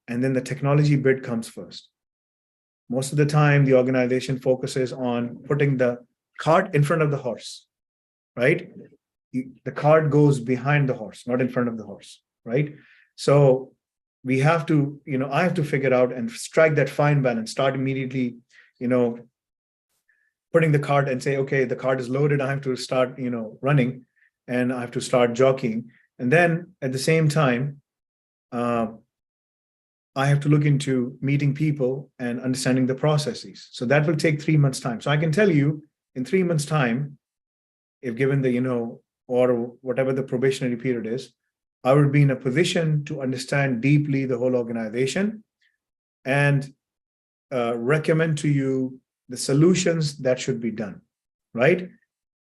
And then the technology bit comes first. Most of the time, the organization focuses on putting the cart in front of the horse, right? The cart goes behind the horse, not in front of the horse, right? So we have to, I have to figure out and strike that fine balance, start immediately, putting the cart and say, okay, the cart is loaded. I have to start, running, and I have to start jockeying. And then at the same time, I have to look into meeting people and understanding the processes. So that will take 3 months' time. So I can tell you in 3 months' time, if given the, or whatever the probationary period is, I would be in a position to understand deeply the whole organization and recommend to you the solutions that should be done, right?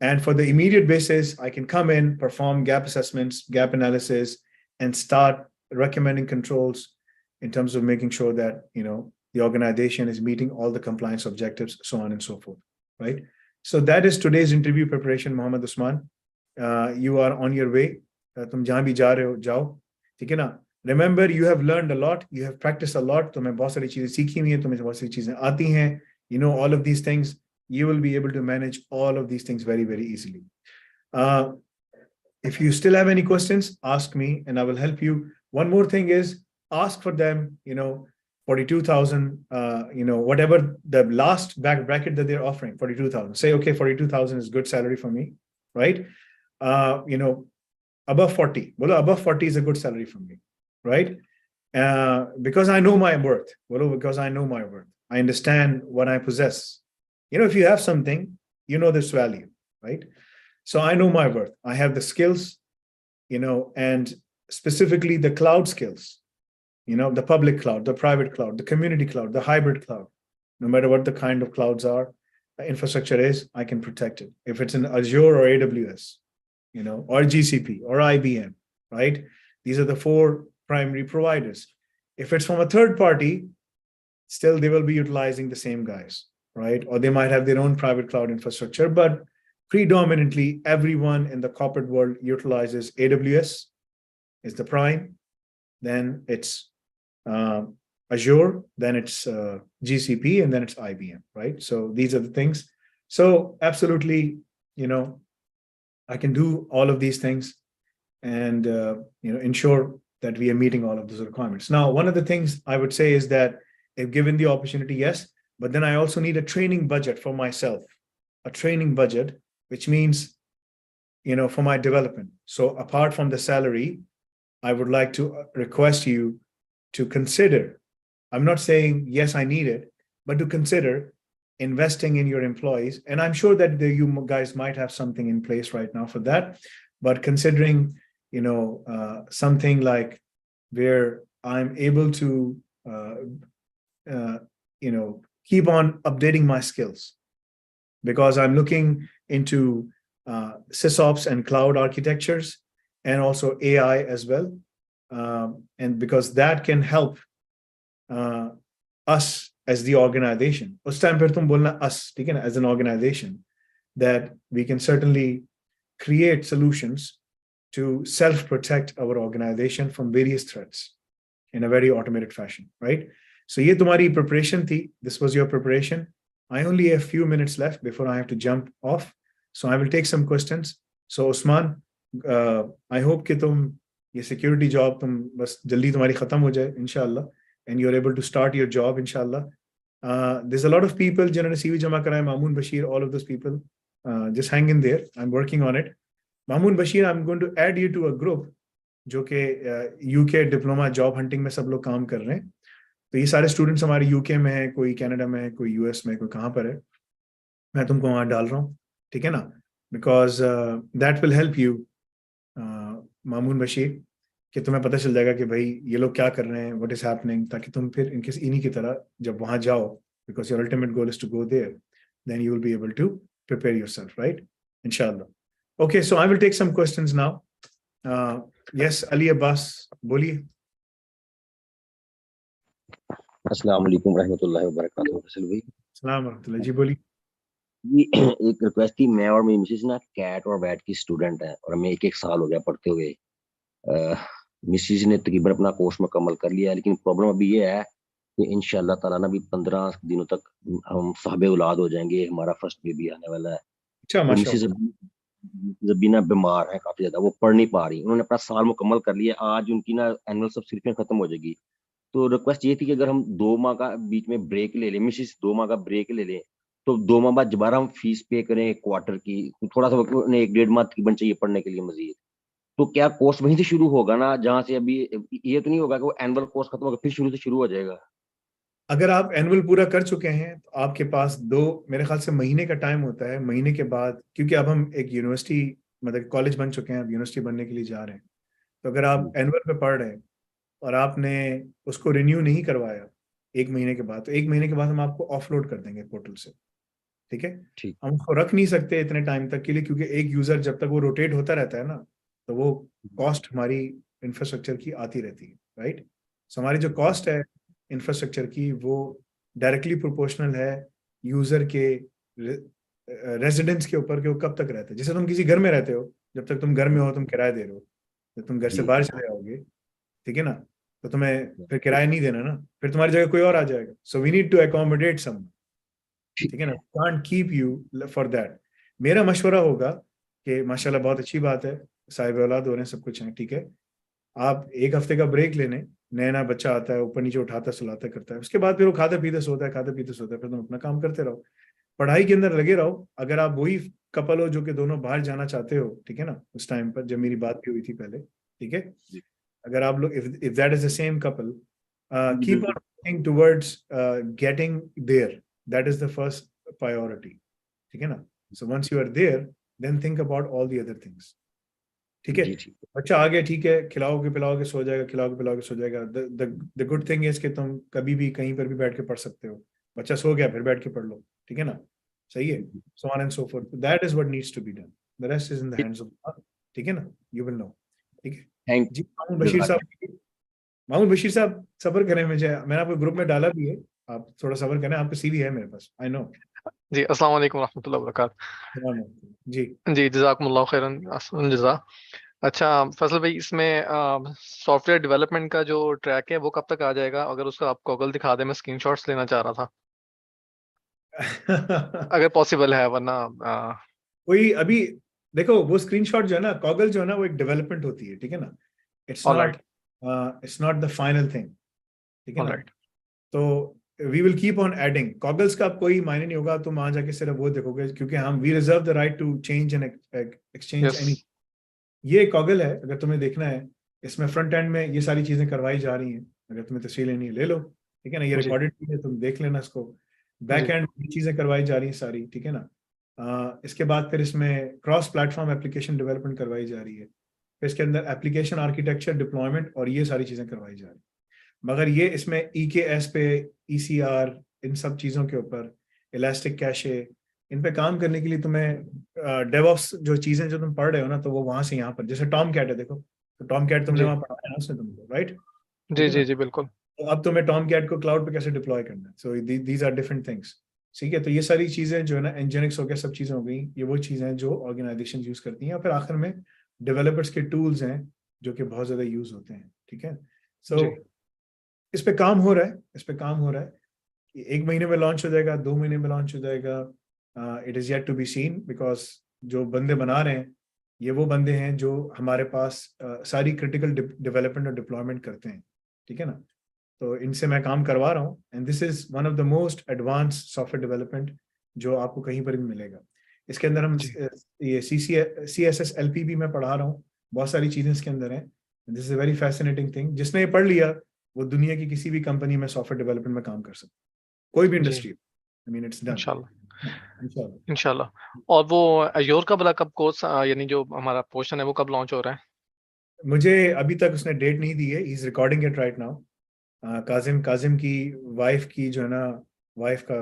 And for the immediate basis, I can come in, perform gap assessments, gap analysis, and start recommending controls in terms of making sure that, the organization is meeting all the compliance objectives, so on and so forth, right? So that is today's interview preparation, Mohammed Usman. You are on your way. तुम जहां भी जा रहे हो जाओ, ठीक है ना? Remember, you have learned a lot, you have practiced a lot. तुम्हें बहुत सारी चीजें सीखी हुई हैं, तुम्हें बहुत सारी चीजें आती हैं. All of these things. You will be able to manage all of these things very, very easily. If you still have any questions, ask me and I will help you. One more thing is ask for them, 42,000, whatever the last bracket that they're offering, 42,000. Say, okay, 42,000 is good salary for me, right? Above 40. Well, above 40 is a good salary for me, right? Because I know my worth. Well, because I know my worth. I understand what I possess. If you have something, this value, right? So I know my worth. I have the skills, and specifically the cloud skills, the public cloud, the private cloud, the community cloud, the hybrid cloud. No matter what the kind of clouds are, the infrastructure is, I can protect it. If it's in Azure or AWS, or GCP or IBM, right? These are the 4 primary providers. If it's from a third party, still they will be utilizing the same guys, right? Or they might have their own private cloud infrastructure, but predominantly everyone in the corporate world utilizes AWS is the prime, then it's Azure, then it's GCP, and then it's IBM, right? So these are the things. So absolutely, I can do all of these things and ensure that we are meeting all of those requirements. Now, one of the things I would say is that if given the opportunity, yes, but then I also need a training budget for myself, a training budget, which means, for my development. So apart from the salary, I would like to request you to consider, I'm not saying, yes, I need it, but to consider investing in your employees. And I'm sure that you guys might have something in place right now for that, but considering, something like where I'm able to, keep on updating my skills, because I'm looking into SysOps and cloud architectures and also AI as well. And because that can help us as the organization. Us time per tum bolna us, as an organization, that we can certainly create solutions to self-protect our organization from various threats in a very automated fashion, right? So ye tumhari preparation thi. This was your preparation. I only have a few minutes left before I have to jump off. So I will take some questions. So Usman, I hope कि तुम ये security job तुम बस जल्दी तुम्हारी खत्म हो जाए इंशाल्लाह, and you're able to start your job inshallah. There's a lot of people जिन्होंने CV जमा कराए, Mamoon Bashir, all of those people. Just hang in there. I'm working on it. Mamoon Bashir, I'm going to add you to a group जो कि UK diploma job hunting में सब लोग काम कर रहे हैं. तो ये सारे स्टूडेंट्स हमारे यूके में है, कोई कनाडा में है, कोई यूएस में, कोई कहाँ पर है, मैं तुमको वहां डाल रहा हूँ, ठीक है ना? Because that will help you Mamun Bashir, कि तुम्हें पता चल जाएगा कि भाई ये लोग क्या कर रहे हैं, व्हाट इज हैपनिंग, ताकि तुम फिर इन्हीं की तरह जब वहां जाओ, because your ultimate goal is to go there, then you will be able to prepare yourself, right? इंशाल्लाह. Okay, so I will take some questions now. Yes, Ali Abbas, बोलिए. अस्सलाम वालेकुम रहमतुल्लाहि व बरकातहू. फैसल भाई, अस्सलाम रहमतुल्लाह जी, बोलिए. एक रिक्वेस्ट थी. मैं और मेरी मिसेस ना कैट और बैट की स्टूडेंट हैं और हमें एक साल हो गया पढ़ते हुए. मिसेस ने तकरीबन अपना कोर्स मुकम्मल कर लिया, लेकिन प्रॉब्लम अभी ये है कि इंशाल्लाह ताला ना अभी 15 दिनों तक हम साहब औलाद हो जाएंगे. हमारा फर्स्ट बेबी आने वाला है. अच्छा, तो मिसेस अभी ना बीमार है काफी ज्यादा, वो पढ़ नहीं पा रही. उन्होंने अपना साल मुकम्मल कर लिया. आज उनकी ना एनुअल सब्सक्रिप्शन खत्म हो जाएगी. तो रिक्वेस्ट ये थी कि अगर हम 2 माह का बीच में ब्रेक ले लें, मिसेस 2 माह का ब्रेक ले लें, तो 2 माह बाद दोबारा हम फीस पे करें क्वार्टर की. थोड़ा सा उन्हें 1.5 माह तकरीबन चाहिए पढ़ने के लिए मजीद. तो क्या कोर्स वहीं से शुरू होगा ना, जहां से अभी ये तो नहीं होगा कि वो एनुअल कोर्स खत्म होगा फिर शुरू से शुरू हो जाएगा? अगर आप एनुअल पूरा कर चुके हैं तो आपके पास 2 मेरे ख्याल से महीने का टाइम होता है. महीने के बाद, क्योंकि अब हम एक यूनिवर्सिटी, मतलब कॉलेज बन चुके हैं, अब यूनिवर्सिटी बनने के लिए जा रहे हैं, तो अगर आप एनुअल पे पढ़ रहे हैं और आपने उसको रिन्यू नहीं करवाया 1 महीने के बाद, तो 1 महीने के बाद हम आपको ऑफलोड कर देंगे पोर्टल से, ठीक है? ठीक. हम उसको रख नहीं सकते इतने टाइम तक के लिए, क्योंकि एक यूजर जब तक वो रोटेट होता रहता है ना, तो वो कॉस्ट हमारी इंफ्रास्ट्रक्चर की आती रहती है, राइट? सो हमारी जो कॉस्ट है इंफ्रास्ट्रक्चर की, वो डायरेक्टली प्रोपोर्शनल है यूजर के रेजिडेंस के ऊपर, कि वो कब तक रहते हैं. जैसे तुम किसी घर में रहते हो, जब तक तुम घर में हो तुम किराया दे रहे हो, जब तुम घर से बाहर चले जाओगे, ठीक है ना, तो तुम्हें फिर किराया नहीं देना ना, फिर तुम्हारी जगह कोई और आ जाएगा. So we need to accommodate some, ठीक है ना? Can't keep you for that. मेरा मशवरा होगा कि माशाल्लाह बहुत अच्छी बात है, साहिब औलाद हो रहे हैं, सब कुछ है, ठीक है, आप 1 हफ्ते का ब्रेक लेने, नया बच्चा आता है, ऊपर नीचे उठाता सुलाता करता है, उसके बाद फिर वो खाता पीता सोता है, खाता पीता सोता है, फिर तुम अपना काम करते रहो, पढ़ाई के अंदर लगे रहो. अगर आप वही कपल हो जो कि दोनों बाहर जाना चाहते हो, ठीक है ना, उस टाइम पर जब मेरी बात भी हुई थी पहले, ठीक है, अगर आप लोग, if that is the same couple, keep on working towards getting there. That is the first priority, ठीक है ना? So once you are there, then think about all the other things, ठीक है? बच्चा आ गया, ठीक है, खिलाओगे पिलाओगे सो जाएगा, खिलाओगे पिलाओगे सो जाएगा. The good thing is कि तुम कभी भी कहीं पर भी बैठ के पढ़ सकते हो. बच्चा सो गया फिर बैठ के पढ़ लो, ठीक है ना? सही है, so on and so forth. That is what needs to be done. The rest is in the hands of Allah, ठीक है ना? You will know, ठीक है? जी. मामून बशीर साहब सब्र करें. मैंने आपको ग्रुप में डाला भी है, आप थोड़ा सब्र करें. आपका सीवी है मेरे पास, आई नो. जी, अस्सलाम वालेकुम रहमतुल्लाहि व बरकातहू। जी जी, जज़ाकुमुल्लाह खैरन जज़ा। अच्छा फैसल भाई, इसमें सॉफ्टवेयर डेवलपमेंट का जो ट्रैक है वो कब तक आ जाएगा? अगर उसका आप गॉगल दिखा दें, मैं स्क्रीनशॉट्स लेना चाह रहा था, अगर पॉसिबल है, वरना कोई अभी देखो, वो स्क्रीनशॉट जो है ना, कॉगल जो है ना, वो एक डेवलपमेंट होती है, ठीक है ना। Alright, it's not the final thing, ठीक है ना। ऑलराइट, तो we will keep on adding कॉगल्स का, अब कोई मायने नहीं होगा, तुम वहां जाके सिर्फ वो देखोगे, क्योंकि हम we reserve the right to change and exchange yes, any. ये कॉगल है, अगर तुम्हें देखना है, इसमें फ्रंट एंड में ये सारी चीजें करवाई जा रही हैं। अगर तुम्हें तस्वीर लेनी है ले लो, ठीक है ना, ये जी, रिकॉर्डेड है, तुम देख लेना इसको। बैक जी, एंड चीजें करवाई जा रही हैं सारी, ठीक है ना। इसके बाद फिर इसमें क्रॉस प्लेटफॉर्म एप्लीकेशन डेवलपमेंट करवाई जा रही है, फिर इसके अंदर एप्लीकेशन आर्किटेक्चर डिप्लॉयमेंट और ये सारी चीजें करवाई जा रही है। मगर ये इसमें EKS पे, ECR, इन सब चीज़ों के ऊपर, इलास्टिक कैशे, इन पे काम करने के लिए तुम्हें डेवऑप्स जो चीज़ें जो तुम पढ़ रहे हो ना, तो वो वहां से यहाँ पर, जैसे टॉम कैट है, देखो, तो टॉम कैट तुमने जी, वहां पढ़ा है ना, उसने तुमको, राइट, ठीक जी, है ना। जी, जी, बिल्कुल, तो अब तुम्हें टॉम कैट को क्लाउड पे कैसे डिप्लॉय करना है, so these are different things, ठीक है। तो ये सारी चीज़ें जो है ना, एनजिनिक्स हो गया, सब चीज़ें हो गई, ये वो चीज़ें हैं जो ऑर्गेनाइजेशन यूज़ करती हैं, और फिर आखिर में डेवलपर्स के टूल्स हैं जो कि बहुत ज़्यादा यूज़ होते हैं, ठीक है। सो जी, इस पे काम हो रहा है, इस पे काम हो रहा है कि 1 महीने में लॉन्च हो जाएगा, 2 महीने में लॉन्च हो जाएगा, it is yet to be seen, because जो बंदे बना रहे हैं, ये वो बंदे हैं जो हमारे पास सारी क्रिटिकल डेवलपमेंट और डिप्लॉयमेंट करते हैं, ठीक है ना। तो इनसे मैं काम करवा रहा हूँ, and this is one of the most advance software development जो आपको कहीं पर भी मिलेगा। इसके अंदर हम जी, ये CSS LP भी मैं पढ़ा रहा हूँ, बहुत सारी चीजें इसके अंदर हैं। This is a very fascinating thing, जिसने ये पढ़ लिया वो दुनिया की किसी भी कंपनी में सॉफ्टवेयर डेवलपमेंट में काम कर सकता है, कोई भी जी, industry, I mean it's done, इंशाल्लाह, इंशाल्लाह। इंशाल्लाह। और वो अज़ूर का भला कब कोर्स, यानी जो हमारा पोर्शन है, वो कब लॉन्च हो रहा है? मुझे अभी तक उसने डेट नहीं दी है, he is recording it right now. Kazim Kazim की वाइफ की जो है ना, वाइफ का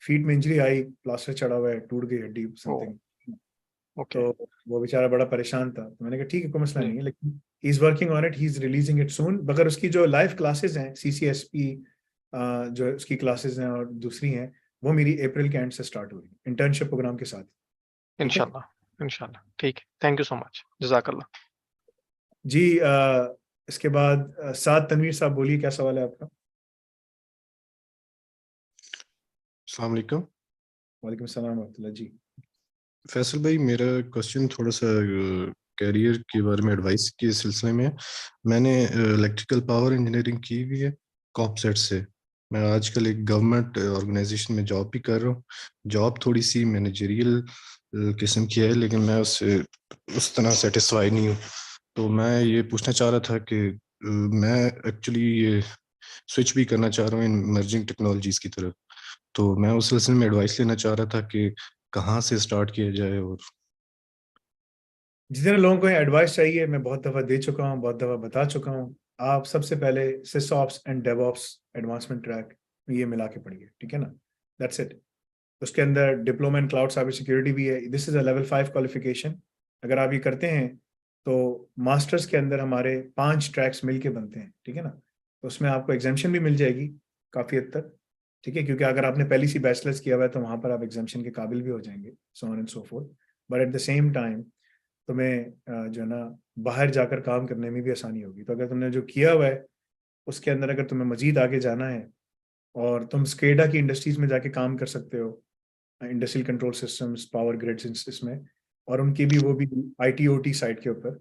फीट में इंजरी आई, प्लास्टर चढ़ा हुआ है, टूट गई हड्डी ओ, समथिंग। ओके, तो वो बेचारा बड़ा परेशान था, तो मैंने कहा ठीक है, कोई मसला जी, नहीं है, लेकिन he is working on it, he is releasing it सून। मगर उसकी जो लाइव क्लासेस हैं, CCSP जो उसकी क्लासेस हैं और दूसरी हैं, वो मेरी अप्रैल के एंड से स्टार्ट हो रही है, इंटर्नशिप प्रोग्राम के साथ, ठीक है। इंशाल्लाह, इंशाल्लाह, ठीक है, थैंक यू सो मच, जज़ाकल्लाह। जी इसके बाद साद तनवीर साहब, बोलिए क्या सवाल है आपका। अस्सलाम वालेकुम। वालेकुम सलाम वरहमतुल्लाह जी। फैसल भाई, मेरा क्वेश्चन थोड़ा सा कैरियर के बारे में, एडवाइस के सिलसिले में है। मैंने इलेक्ट्रिकल पावर इंजीनियरिंग की हुई है कॉपसेट से। मैं आजकल एक गवर्नमेंट ऑर्गेनाइजेशन में जॉब भी कर रहा हूँ। जॉब थोड़ी सी मैनेजरियल किस्म की है, लेकिन मैं उससे उस तरह सेटिस्फाई नहीं हूँ। तो मैं ये पूछना चाह रहा था कि मैं एक्चुअली ये स्विच भी करना चाह रहा हूँ इन इमर्जिंग टेक्नोलॉजीज की तरफ। तो मैं उस सिलसिले में एडवाइस लेना चाह रहा था कि कहाँ से स्टार्ट किया जाए। और जितने लोगों को एडवाइस चाहिए मैं बहुत दफ़ा दे चुका हूँ, बहुत दफ़ा बता चुका हूँ। आप सबसे पहले सिसऑप्स एंड डेवऑप्स एडवांसमेंट ट्रैक ये मिला के पढ़िए, ठीक है ना, दैट्स इट। उसके अंदर diploma in cloud cyber security भी है, this is a level 5 qualification. अगर आप ये करते हैं तो मास्टर्स के अंदर हमारे 5 ट्रैक्स मिल के बनते हैं, ठीक है ना। तो उसमें आपको एग्जामेशन भी मिल जाएगी काफ़ी हद तक, ठीक है, क्योंकि अगर आपने पहली सी बैचलर्स किया हुआ है तो वहाँ पर आप एग्जामेशन के काबिल भी हो जाएंगे, so on and so fourth. But at the same time तुम्हें जो है ना, बाहर जाकर काम करने में भी आसानी होगी। तो अगर तुमने जो किया हुआ है उसके अंदर अगर तुम्हें मजीद आगे जाना है, और तुम स्केडा की इंडस्ट्रीज में जाके काम कर सकते हो, industrial control systems, power grids, इसमें, और उनकी भी वो भी IT OT साइड के ऊपर,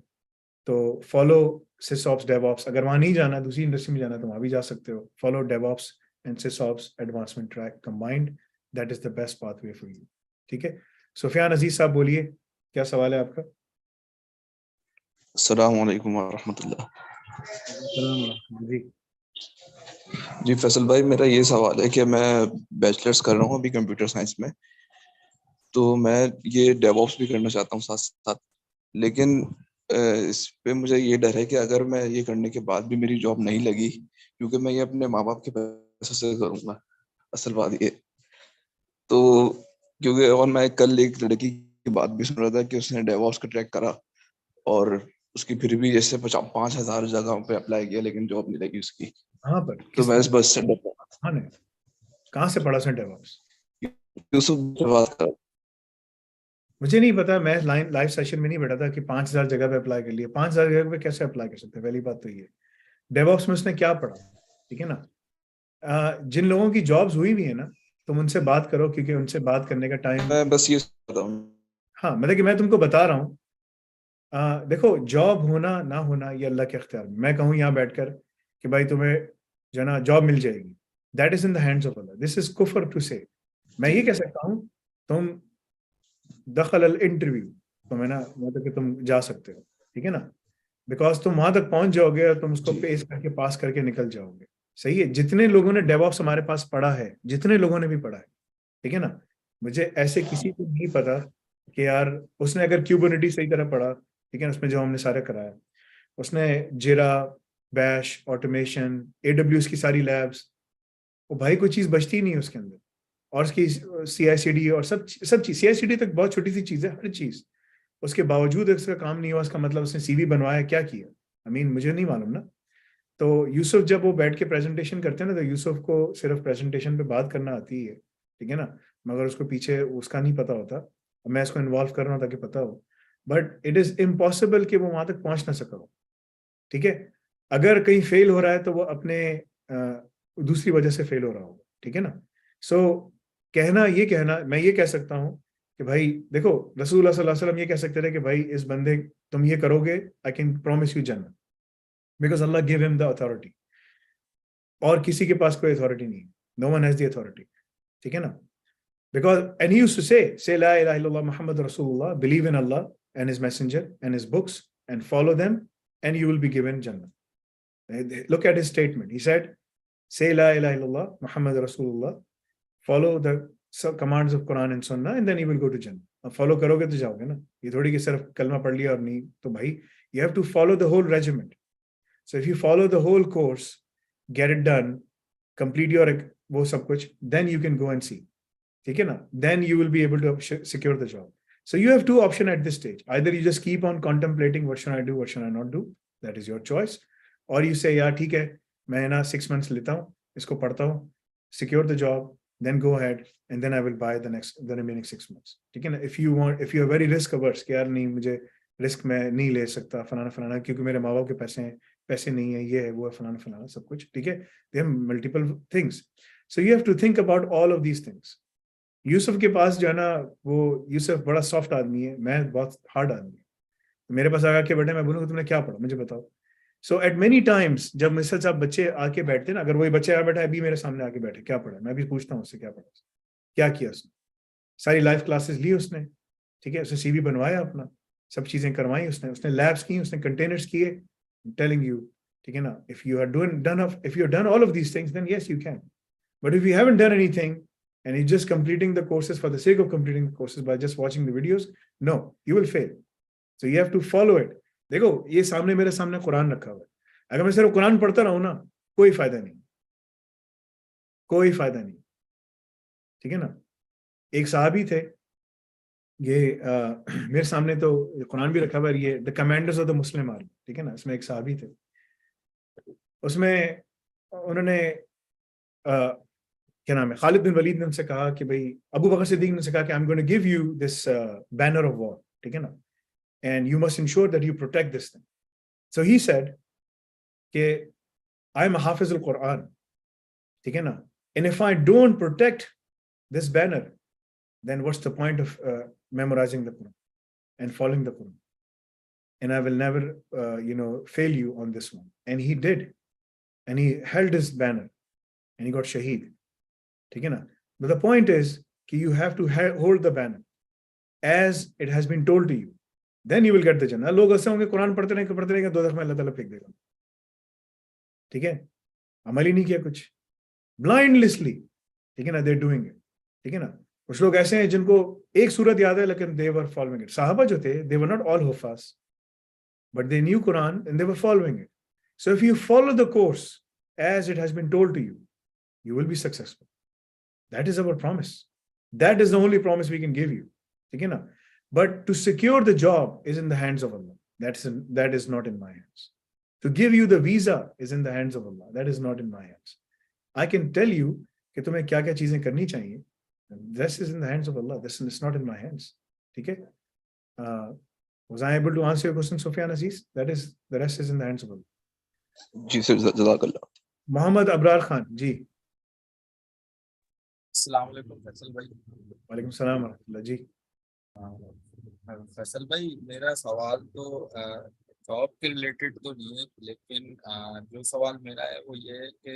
तो फॉलो सिसऑप्स डेवऑप्स। अगर वहाँ नहीं जाना, दूसरी इंडस्ट्री में जाना, तो वहाँ भी जा सकते हो। Follow DevOps and SysOps advancement track combined, that is the best pathway for you, ठीक है। सुफियान अजीज साहब, बोलिए क्या सवाल है आपका। अस्सलाम वालेकुम वरहमतुल्लाह। जी जी फैसल भाई, मेरा ये सवाल है कि मैं बैचलर्स कर रहा हूँ अभी कंप्यूटर साइंस में, तो मैं ये डेवऑप्स भी करना चाहता हूँ साथ साथ। लेकिन इस पे मुझे ये डर है कि अगर मैं ये करने के बाद भी मेरी जॉब नहीं लगी, क्योंकि मैं ये अपने माँ बाप के पैसों से करूँगा, असल बात ये। तो क्योंकि और मैं कल एक लड़की की बात भी सुन रहा था कि उसने डेवऑप्स का ट्रैक करा और उसकी फिर भी जैसे 5,000 जगहों पे अप्लाई किया, लेकिन जॉब नहीं लगी उसकी। कहाँ पर, तो किस मैं इस बस से डर रहा था। कहाँ से पढ़ा उसने डेवऑप्स। यूसुफ बात कर। मुझे नहीं पता, मैं लाइव सेशन में नहीं बैठा था कि 5,000 जगह पे अप्लाई कर लिए। 5,000 जगह पे कैसे अप्लाई कर सकते हैं? पहली बात तो ये, डेवऑप्स में उसने क्या पढ़ा, ठीक है ना। जिन लोगों की जॉब्स हुई भी है ना, तुम उनसे बात करो, क्योंकि उनसे बात करने का टाइम, मैं बस ये चाहता हूँ। हाँ मतलब कि मैं तुमको बता रहा हूँ, देखो जॉब होना ना होना ये अल्लाह के अख्तियार में। मैं कहूँ यहाँ बैठकर कि भाई तुम्हें जो है ना जॉब मिल जाएगी, that is in the hands of Allah. This is Kufar to से। मैं ये कह सकता हूँ तुम दखल अल इंटरव्यू, तुम है ना मतलब कि तुम जा सकते हो, ठीक है ना, बिकॉज तुम वहां तक पहुंच जाओगे और तुम उसको जी। पेश करके पास करके निकल जाओगे। सही है, जितने लोगों ने डेवऑप्स हमारे पास पढ़ा है, जितने लोगों ने भी पढ़ा है, ठीक है ना, मुझे ऐसे किसी को नहीं पता कि यार उसने अगर क्यूबरनेटिस सही तरह पढ़ा, ठीक है ना, उसमें जो हमने सारे कराया, उसने जिरा, बैश, ऑटोमेशन, एडब्ल्यूएस की सारी लैब्स, वो भाई कोई चीज बचती ही नहीं है उसके अंदर। और उसकी CI/CD और सब चीज, CI/CD तक बहुत छोटी सी चीज है, हर चीज। उसके बावजूद उसका काम नहीं हुआ, उसका मतलब उसने CV बनवाया, क्या किया? आई मीन मुझे नहीं मालूम ना। तो यूसुफ जब वो बैठ के प्रेजेंटेशन करते हैं ना, तो यूसुफ को सिर्फ प्रेजेंटेशन पे बात करना आती है, ठीक है ना, मगर उसको पीछे उसका नहीं पता होता। मैं इसको इन्वॉल्व कर रहा हूँ ताकि पता हो, बट इट इज इम्पॉसिबल कि वो वहां तक पहुंच ना सका हो, ठीक है। अगर कहीं फेल हो रहा है तो वो अपने दूसरी वजह से फेल हो रहा होगा, ठीक है ना। सो कहना मैं ये कह सकता हूँ कि भाई देखो, रसूल सल्लल्लाहु अलैहि वसल्लम ये कह सकते थे कि भाई इस बंदे, तुम ये करोगे, आई कैन प्रॉमिस यू जन्नत, बिकॉज अल्लाह गिव हिम द अथॉरिटी। और किसी के पास कोई अथॉरिटी नहीं है, no one has the authority, ठीक है ना। Because and he used to say ला इलाहा इल्लल्लाह मुहम्मद रसूलुल्लाह, बिलीव इन अल्लाह and his messenger and his books and follow them and you will be given जन्नत। Look at his statement. He said, say la ilaha illallah, Muhammad Rasulullah, follow the commands of Quran and Sunnah, and then you will go to Jannah. अब follow करोगे तो जाओगे ना, ये थोड़ी कि सिर्फ कलमा पढ़ लिया और नहीं। तो भाई you have to follow the whole regiment. So if you follow the whole course, get it done, complete your वो सब कुछ, then you can go and see, ठीक है ना, then you will be able to secure the job. So you have two options at this stage. Either you just keep on contemplating what should I do, what should I not do, that is your choice, or you say यार ठीक है, मैं ना 6 months लेता हूँ, इसको पढ़ता हूँ, secure the job, then go ahead and then I will buy the remaining 6 months, ठीक है ना। If you are very risk averse कि यार नहीं मुझे रिस्क मैं नहीं ले सकता फलाना क्योंकि मेरे माँ बाप के पैसे नहीं है, ये है वो है फलाना सब कुछ, ठीक है। There are multiple things, so you have to think about all of these things. Yusuf के पास जो है ना, वो यूसुफ बड़ा सॉफ्ट आदमी है, मैं बहुत हार्ड आदमी हूँ। मेरे पास आके बैठे, मैं बोलूँगा तुमने क्या पढ़ा मुझे बताओ। सो एट मेनी टाइम्स जब मेरे साथ बच्चे आके बैठते ना, अगर वही बच्चे आ बैठा है अभी मेरे सामने आके बैठे, क्या पढ़ा, मैं भी पूछता हूँ उससे क्या पढ़ा, क्या किया उसने, सारी लाइव क्लासेस ली उसने, ठीक है, उसने CV बनवाया अपना, सब चीजें करवाई उसने लैब्स की, उसने कंटेनर्स किए, टेलिंग यू, ठीक है ना। If you are done all of these things then yes you can, but if you haven't done anything and you're just completing the courses for the sake of completing the courses by just watching the videos, no, you will fail. So you have to follow it. देखो ये मेरे सामने कुरान रखा हुआ है, अगर मैं सिर्फ कुरान पढ़ता रहूं ना, कोई फायदा नहीं, ठीक है ना। एक साहबी थे, ये मेरे सामने तो कुरान भी रखा हुआ है, ये the commanders of the Muslim army, ठीक है ना, इसमें एक साहबी थे, उसमें उन्होंने क्या नाम है, खालिद बिन वलीद ने उनसे कहा कि भाई, अबू बकर सिद्दीक ने उनसे कहा कि I am going to give you this banner of war, ठीक है ना, and you must ensure that you protect this thing. So he said कि आई एम हाफिजुल कुरान, ठीक है ना, and if I don't protect this banner then what's the point of memorising the Quran and following the Quran, and I will never fail you on this one. And he did, and he held his banner and he got shaheed, ठीक है ना। But the point is कि you have to hold the banner as it has been told to you, then you will get the Jannah. लोग ऐसे होंगे कुरान पढ़ते रहेंगे, दो दफ़ में अल्लाह ताला फेंक देगा, ठीक है, अमल ही नहीं किया कुछ, blindlessly, ठीक है ना, they're doing it, ठीक है ना। कुछ लोग ऐसे हैं जिनको एक सूरत याद है लेकिन they were following it. साहबा जो थे, they were not all huffaz, but they knew Quran and they were following it. So if you follow the course as it has been told to you, you will be successful. That is our promise. That is the only promise we can give you, ठीक है ना। But to secure the job is in the hands of Allah. That is not in my hands. To give you the visa is in the hands of Allah. That is not in my hands. I can tell you कि तुम्हें क्या क्या चीजें करनी चाहिए, The rest is in the hands of Allah. This is not in my hands. ठीक है? Was I able to answer your question, Sufyan Aziz? That is, the rest is in the hands of Allah. जी sir, जज़ाकल्लाह। मोहम्मद अबरार खान जी। अस्सलाम वालेकुम फैसल भाई। वालेकुम सलाम रहमतुल्लाह जी। फैसल भाई, मेरा सवाल तो जॉब के रिलेटेड तो नहीं है, लेकिन जो सवाल मेरा है वो ये है कि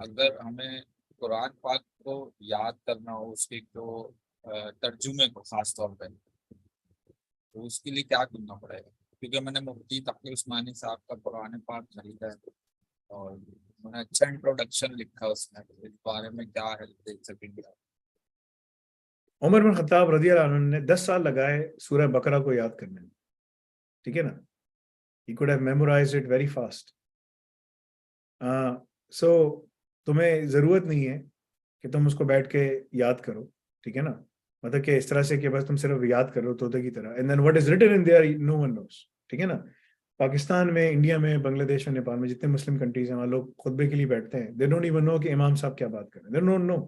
अगर हमें कुरान पाक को याद करना हो, उसके जो तर्जुमे को खास तौर पे, तो उसके लिए क्या करना पड़ेगा? क्योंकि मैंने मुफ्ती तकी उस्मानी साहब का कुरान पाक खरीदा है और उन्होंने अच्छा इंट्रोडक्शन लिखा उसमें, तो इस बारे में क्या हेल्प दे सकेंगे? उमर बिन खत्ताब रज़ी अल्लाह अन्हु ने 10 साल लगाए सूरह बकरा को याद करने में, ठीक है ना? He could have memorized it very fast. So तुम्हें ज़रूरत नहीं है कि तुम उसको बैठ के याद करो, ठीक है ना? मतलब कि इस तरह से कि बस तुम सिर्फ याद कर रहे हो तोते की तरह, and then what is written in there no one knows, ठीक है ना? पाकिस्तान में, इंडिया में, बांग्लादेश में, नेपाल में जितने मुस्लिम कंट्रीज हैं, वहाँ लोग खुतबे के लिए बैठते हैं, they don't even know कि इमाम साहब क्या बात कर रहे हैं, they don't know.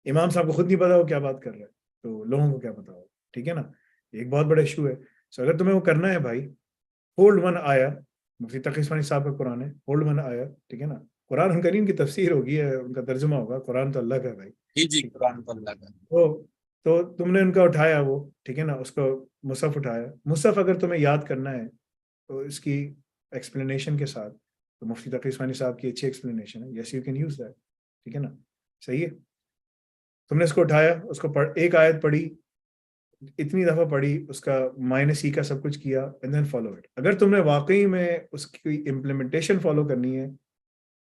इमाम साहब को खुद नहीं पता वो क्या बात कर रहे हैं, तो लोगों को क्या पता हो, ठीक है ना? एक बहुत बड़ा इशू है। सो अगर तुम्हें वो करना है भाई, होल्ड वन आया, मुफ्ती तकी उस्मानी साहब का कुरान है, होल्ड वन आया, ठीक है ना? कुरान करीम की तफसीर होगी, है उनका तर्जुमा होगा, कुरान तो अल्लाह का है भाई। जी कुरान तो अल्लाह का। तो तुमने उनका उठाया वो, ठीक है ना? उसको मुसहफ उठाया, मुसहफ अगर तुम्हें याद करना है तो इसकी एक्सप्लेनेशन के साथ, तो मुफ्ती तकी उस्मानी साहब की अच्छी एक्सप्लेनेशन है, yes you can use that, ठीक है ना? सही है। तुमने इसको उठाया, उसको एक आयत पढ़ी, इतनी दफा पढ़ी, उसका मायने सीखा, सब कुछ किया, एंड देन फॉलो इट। अगर तुमने वाकई में उसकी इम्प्लीमेंटेशन फॉलो करनी है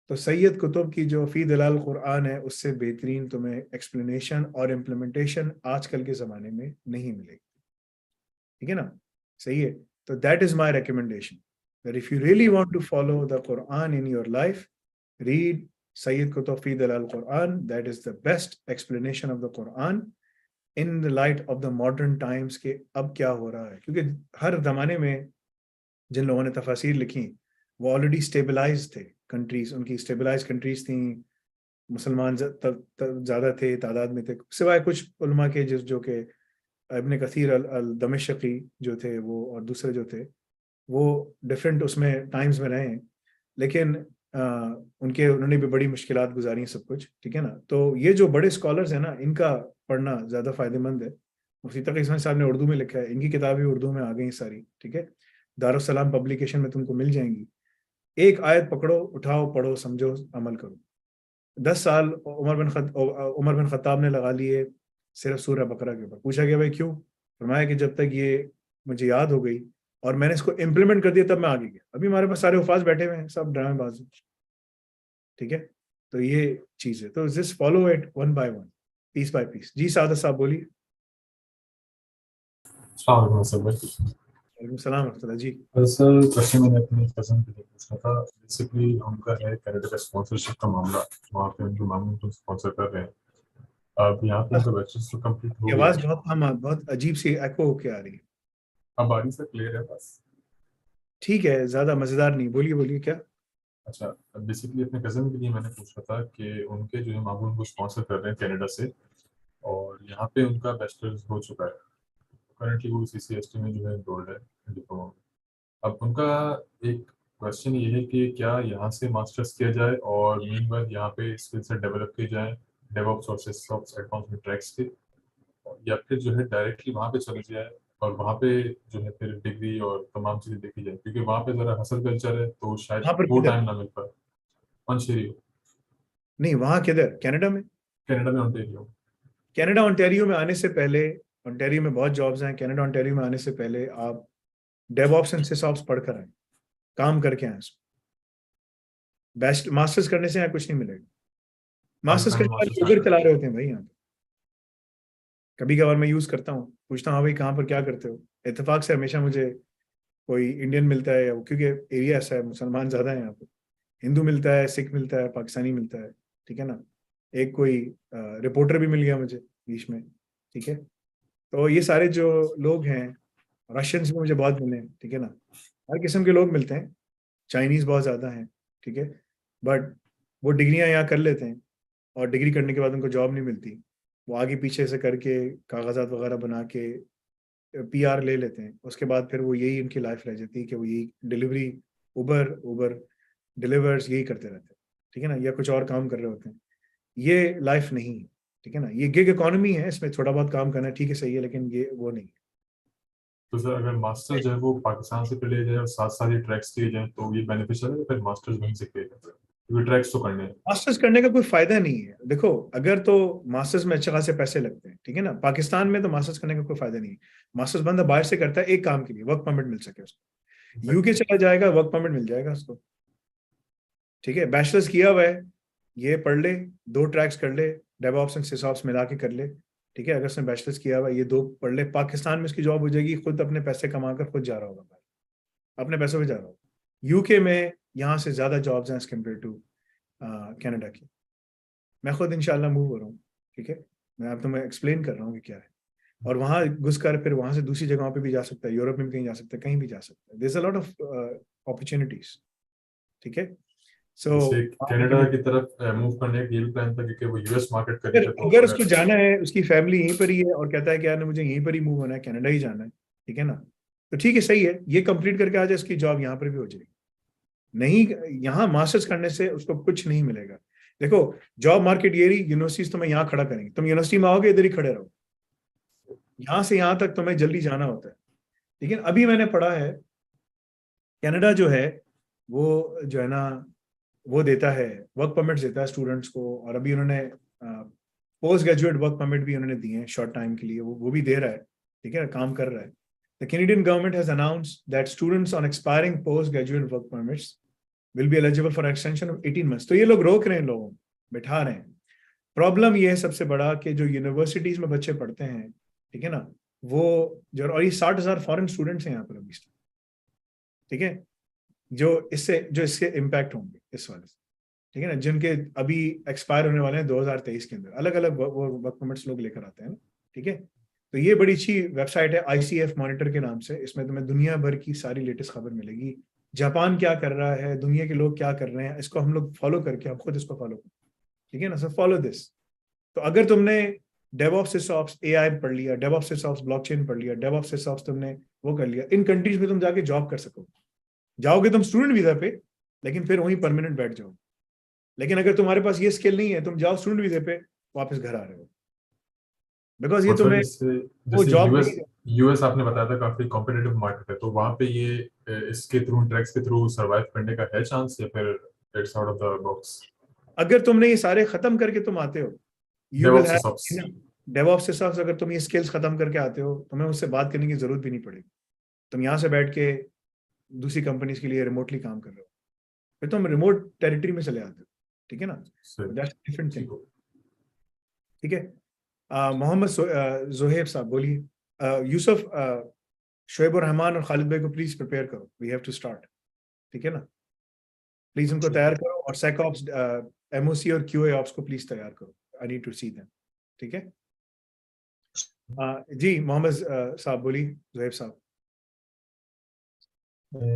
तो सैयद कुतुब की जो फी दलाल कुरान है, उससे बेहतरीन तुम्हें एक्सप्लेनेशन और इम्प्लीमेंटेशन आजकल के ज़माने में नहीं मिलेगी, ठीक है ना? सही है। तो that is my recommendation, that if you really want to follow the Quran in your life, read Sayyid Qutb fi Dalal Quran. That is the best explanation of the Quran in the light of the modern times के अब क्या हो रहा है, क्योंकि हर ज़माने में जिन लोगों ने तफासीर लिखी वो ऑलरेडी स्टेबलाइज थे कंट्रीज, उनकी स्टेबलाइज कंट्रीज थी, मुसलमान ज़्यादा थे, तादाद में थे, सिवाय कुछ उलमा के जो कि इब्न कसीर अल दमिश्की जो थे वो, और दूसरे जो थे वो डिफरेंट उसमें टाइम्स में रहे हैं, लेकिन उन्होंने भी बड़ी मुश्किलात गुजारी सब कुछ, ठीक है ना? तो ये जो बड़े स्कॉलर्स हैं ना, इनका पढ़ना ज़्यादा फ़ायदेमंद है। मुफ्ती तकी उस्मानी साहब ने उर्दू में लिखा है, इनकी किताबें उर्दू में आ गई सारी, ठीक है? दारुस्सलाम पब्लिकेशन में तुमको मिल जाएंगी। एक आयत पकड़ो, उठाओ, पढ़ो, समझो, अमल करो। 10 साल उमर बिन खत्ताब ने लगा लिए सिर्फ सूरह बकरा के ऊपर। पूछा गया भाई क्यों? फरमाया कि जब तक ये मुझे याद हो गई और मैंने इसको इम्प्लीमेंट कर दिया तब मैं आगे गया। अभी हमारे पास सारे हुफाज बैठे हुए हैं, सब ड्रामेबाज, ठीक है? तो ये चीज है, तो just follow it one by one, piece by piece. जी सादत साहब बोलिए। वालेकुम सलाम रहमतुल्लाह जी। सर क्वेश्चन मैंने अपनी कज़न के लिए पूछा था। बेसिकली उनका है कनाडा का स्पॉन्सरशिप का मामला, वहाँ पे उनके मामू को स्पॉन्सर कर रहे हैं। अब यहाँ पे उनका बैचलर्स तो कंप्लीट हो गया। आवाज बहुत अजीब सी एकदो होके आ रही है। अब आ रही सर, क्लियर है बस? ठीक है, ज्यादा मजेदार नहीं, बोलिए क्या? अच्छा, बेसिकली अपने कज़न के लिए मैंने पूछा था कि उनके जो है मामू उनको स्पॉन्सर कर रहे हैं कनाडा से, और यहाँ पे उनका बैचलर्स हो चुका है, करंटली वो CCST में जो है एनरोल्ड है डिप्लोमा। अब उनका एक क्वेश्चन ये है कि क्या यहाँ से मास्टर्स किया जाए और मीनवाइल यहाँ पे स्किल सेट डेवलप किए जाए डेवऑप्स और सिसऑप्स एडवांस में ट्रैक्स के, या फिर जो है डायरेक्टली वहाँ पे चले जाए और वहाँ पे जो है फिर डिग्री और तमाम चीज़ें देखी जाए, क्योंकि वहाँ पे ज़रा हसल कल्चर है तो शायद वो टाइम ना मिल पाए। ऑन्टेरियो नहीं, वहाँ किधर? कनाडा में? कनाडा में ऑन्टेरियो। कनाडा ऑन्टेरियो में आने से पहले, ऑन्टेरियो में बहुत जॉब्स हैं, कनाडा ऑन्टेरियो में आने से पहले आप डेवऑप्स एंड सिसऑप्स पढ़कर आए, काम करके आए। बेस्ट मास्टर्स करने से यहाँ कुछ नहीं मिलेगा। मास्टर्स करने वाले उबर चला रहे होते हैं भाई यहाँ पे। कभी कभार मैं यूज करता हूँ, पूछता हूँ हाँ भाई कहाँ पर क्या करते हो, इत्तेफाक से हमेशा मुझे कोई इंडियन मिलता है, क्योंकि एरिया ऐसा है, मुसलमान ज्यादा है यहाँ पे, हिंदू मिलता है, सिख मिलता है, पाकिस्तानी मिलता है, ठीक है ना? एक कोई रिपोर्टर भी मिल गया मुझे बीच में, ठीक है? तो ये सारे जो लोग हैं, रशियंस भी मुझे बहुत मिले, ठीक है ना? हर किस्म के लोग मिलते हैं, चाइनीज बहुत ज़्यादा हैं, ठीक है? बट वो डिग्रियां यहाँ कर लेते हैं और डिग्री करने के बाद उनको जॉब नहीं मिलती, वो आगे पीछे से करके कागजात वगैरह बना के PR ले लेते हैं, उसके बाद फिर वो यही उनकी लाइफ रह जाती है कि वो यही डिलीवरी, उबर डिलीवर्स यही करते रहते हैं, ठीक है ना, या कुछ और काम कर रहे होते हैं। ये लाइफ नहीं है, ठीक है ना, ये गिग इकोनॉमी है, इसमें थोड़ा बहुत काम करना ठीक है, सही है, लेकिन ये वो नहीं है। तो सर अगर मास्टर जो है वो पाकिस्तान से ले जाए और साथ साथ ही ट्रैक्स किए जाए तो ये बेनिफिशियल है, या फिर मास्टर्स वहीं से किए जाए क्योंकि ट्रैक्स तो करने हैं। मास्टर्स करने का कोई फायदा नहीं है। देखो, अगर तो मास्टर्स में अच्छे खासे पैसे लगते हैं, ठीक है ना, पाकिस्तान में तो मास्टर्स करने का कोई फायदा नहीं है। मास्टर्स बंदा बाहर से करता है एक काम के लिए, वर्क परमिट मिल सके उसको, UK चला जाएगा, वर्क परमिट मिल जाएगा उसको, ठीक है। बैचलर्स किया हुआ है, ये पढ़ ले, 2 ट्रैक्स कर ले, डेवऑप्स एंड सिसऑप्स मिला के कर ले, ठीक है। अगर उसने बैचलर्स किया हुआ है, ये 2 पढ़ ले, पाकिस्तान में उसकी जॉब हो जाएगी, खुद अपने पैसे कमाकर खुद जा रहा होगा, अपने पैसों पे जा रहा होगा। UK में यहाँ से ज्यादा जॉब्स हैं एज कम्पेयर टू कनाडा की। मैं खुद इंशाल्लाह मूव हो रहा हूँ, ठीक है, मैं अब तुम्हें एक्सप्लेन कर रहा हूँ कि क्या है। और वहाँ घुस कर फिर वहाँ से दूसरी जगहों पे भी जा सकता है, यूरोप में भी कहीं जा सकता है, कहीं भी जा सकता है। There is a lot of opportunities, ठीक है। सो जैसे कनाडा की तरफ मूव करने का ये भी प्लान था क्योंकि वो US मार्केट का अगर उसको जाना है, उसकी फैमिली यहीं पर ही है और कहता है कि यार मुझे यहीं पर ही मूव होना है, कनाडा ही जाना है, ठीक है ना, तो ठीक है, सही है, ये कंप्लीट करके आ जाए, उसकी जॉब यहाँ पर भी हो जाएगी। नहीं, यहाँ मास्टर्स करने से उसको कुछ नहीं मिलेगा। देखो, जॉब मार्केट ये रही, यूनिवर्सिटीज तुम्हें यहाँ खड़ा करेंगे, तुम यूनिवर्सिटी में आओगे, इधर ही खड़े रहो, यहाँ से यहाँ तक तुम्हें जल्दी जाना होता है। लेकिन अभी मैंने पढ़ा है कनाडा जो है वो जो है ना, वो देता है वर्क परमिट देता है स्टूडेंट्स को, और अभी उन्होंने पोस्ट ग्रेजुएट वर्क परमिट भी उन्होंने दिए हैं शॉर्ट टाइम के लिए, वो भी दे रहा है, ठीक है, काम कर रहा है। The Canadian government has announced that students on expiring post graduate work permits will be eligible for extension of 18 months. तो ये लोग रोक रहे हैं, लोगों बिठा रहे हैं। प्रॉब्लम ये है सबसे बड़ा कि जो यूनिवर्सिटीज में बच्चे पढ़ते हैं, ठीक है ना, वो जो, और ये 60,000 फॉरेन स्टूडेंट्स हैं यहाँ पर अभी, ठीक है, जो इससे इम्पैक्ट होंगे इस वाले से, ठीक है ना, जिनके अभी एक्सपायर होने वाले हैं 2023 के अंदर, अलग अलग वर्क परमिट्स लोग लेकर आते हैं ना, ठीक है। तो ये बड़ी अच्छी वेबसाइट है ICF मॉनिटर के नाम से, इसमें तुम्हें दुनिया भर की सारी लेटेस्ट खबर मिलेगी। जापान क्या कर रहा है, दुनिया के लोग क्या कर रहे हैं, इसको हम लोग फॉलो करके, हम खुद इसको फॉलो करें, ठीक है ना, सो फॉलो दिस। तो अगर तुमने डेवऑप्स सिसऑप्स AI पढ़ लिया, डेवऑप्स सिसऑप्स ब्लॉकचेन पढ़ लिया, डेवऑप्स सिसऑप्स तुमने वो कर लिया, इन कंट्रीज में तुम जाके जॉब कर सकोगे। जाओगे तुम स्टूडेंट वीजा पे, लेकिन फिर वहीं परमानेंट बैठ जाओगे। लेकिन अगर तुम्हारे पास ये स्किल नहीं है, तुम जाओ स्टूडेंट वीजे पे, वापस घर आ रहे हो, बिकॉज ये तुम्हें वो जॉब US आपने बताया था काफी कॉम्पिटिटिव मार्केट है, तो वहां पे ये इसके थ्रू, ट्रैक्स के थ्रू सर्वाइव करने का है चांस, या फिर it's out of the box? अगर तुमने ये सारे खत्म करके तुम आते हो, यू विल हैव डेवऑप्स सिसऑप्स, अगर तुम ये स्किल्स खत्म करके आते हो, तुम्हें उससे बात करने की जरूरत भी नहीं पड़ेगी। तुम यहाँ से बैठ के दूसरी कंपनीज के लिए रिमोटली काम कर रहे हो, फिर तुम रिमोट टेरिटरी में चले आते हो, ठीक है ना, दैट्स डिफरेंट थिंग, ठीक है। मोहम्मद जोहेब साहब बोलिए। यूसुफ, शोएब रहमान और खालिद भाई को प्लीज प्रिपेयर करो, वी हैव टू स्टार्ट, ठीक है ना, प्लीज उनको तैयार करो, और सेकऑप्स, MOC और QA ऑप्स को प्लीज तैयार करो, I need to see them, ठीक है। जी मोहम्मद साहब बोलिए, जोहेब साहब।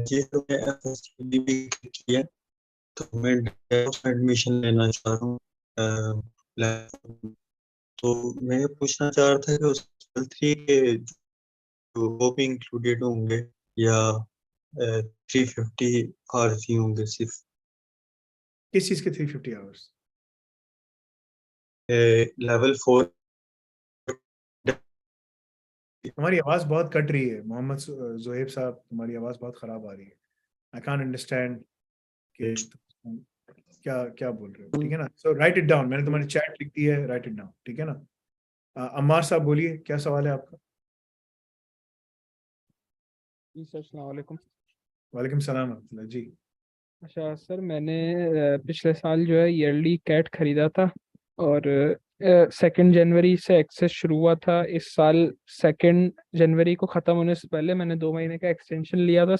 जी तो मैं FSCD भी किया, तो मैं एडमिशन लेना चाह रहा हूँ। तो मैं ये पूछना चाह रहा था कि उस लेवल 3 के वो भी इंक्लूडेड होंगे या 350 आवर्स ही होंगे सिर्फ? किस चीज के 350 आवर्स? लेवल 4। तुम्हारी आवाज बहुत कट रही है मोहम्मद जोहेब साहब, तुम्हारी आवाज बहुत खराब आ रही है, आई कांट अंडरस्टैंड कि क्या क्या बोल रहे हो, ठीक है ना। सो राइट इट डाउन, मैंने तुम्हारी चैट लिख दी है, राइट इट डाउन, ठीक है ना। अम्मार साहब बोलिए, क्या सवाल है आपका? जी सर, अस्सलाम वालेकुम। वालेकुम सलाम रहमतुल्लाह जी। अच्छा सर, मैंने पिछले साल जो है ईयरली कैट खरीदा था, और 2 जनवरी से एक्सेस शुरू हुआ था। इस साल 2 जनवरी को ख़त्म होने से पहले मैंने 2 महीने का एक्सटेंशन लिया था।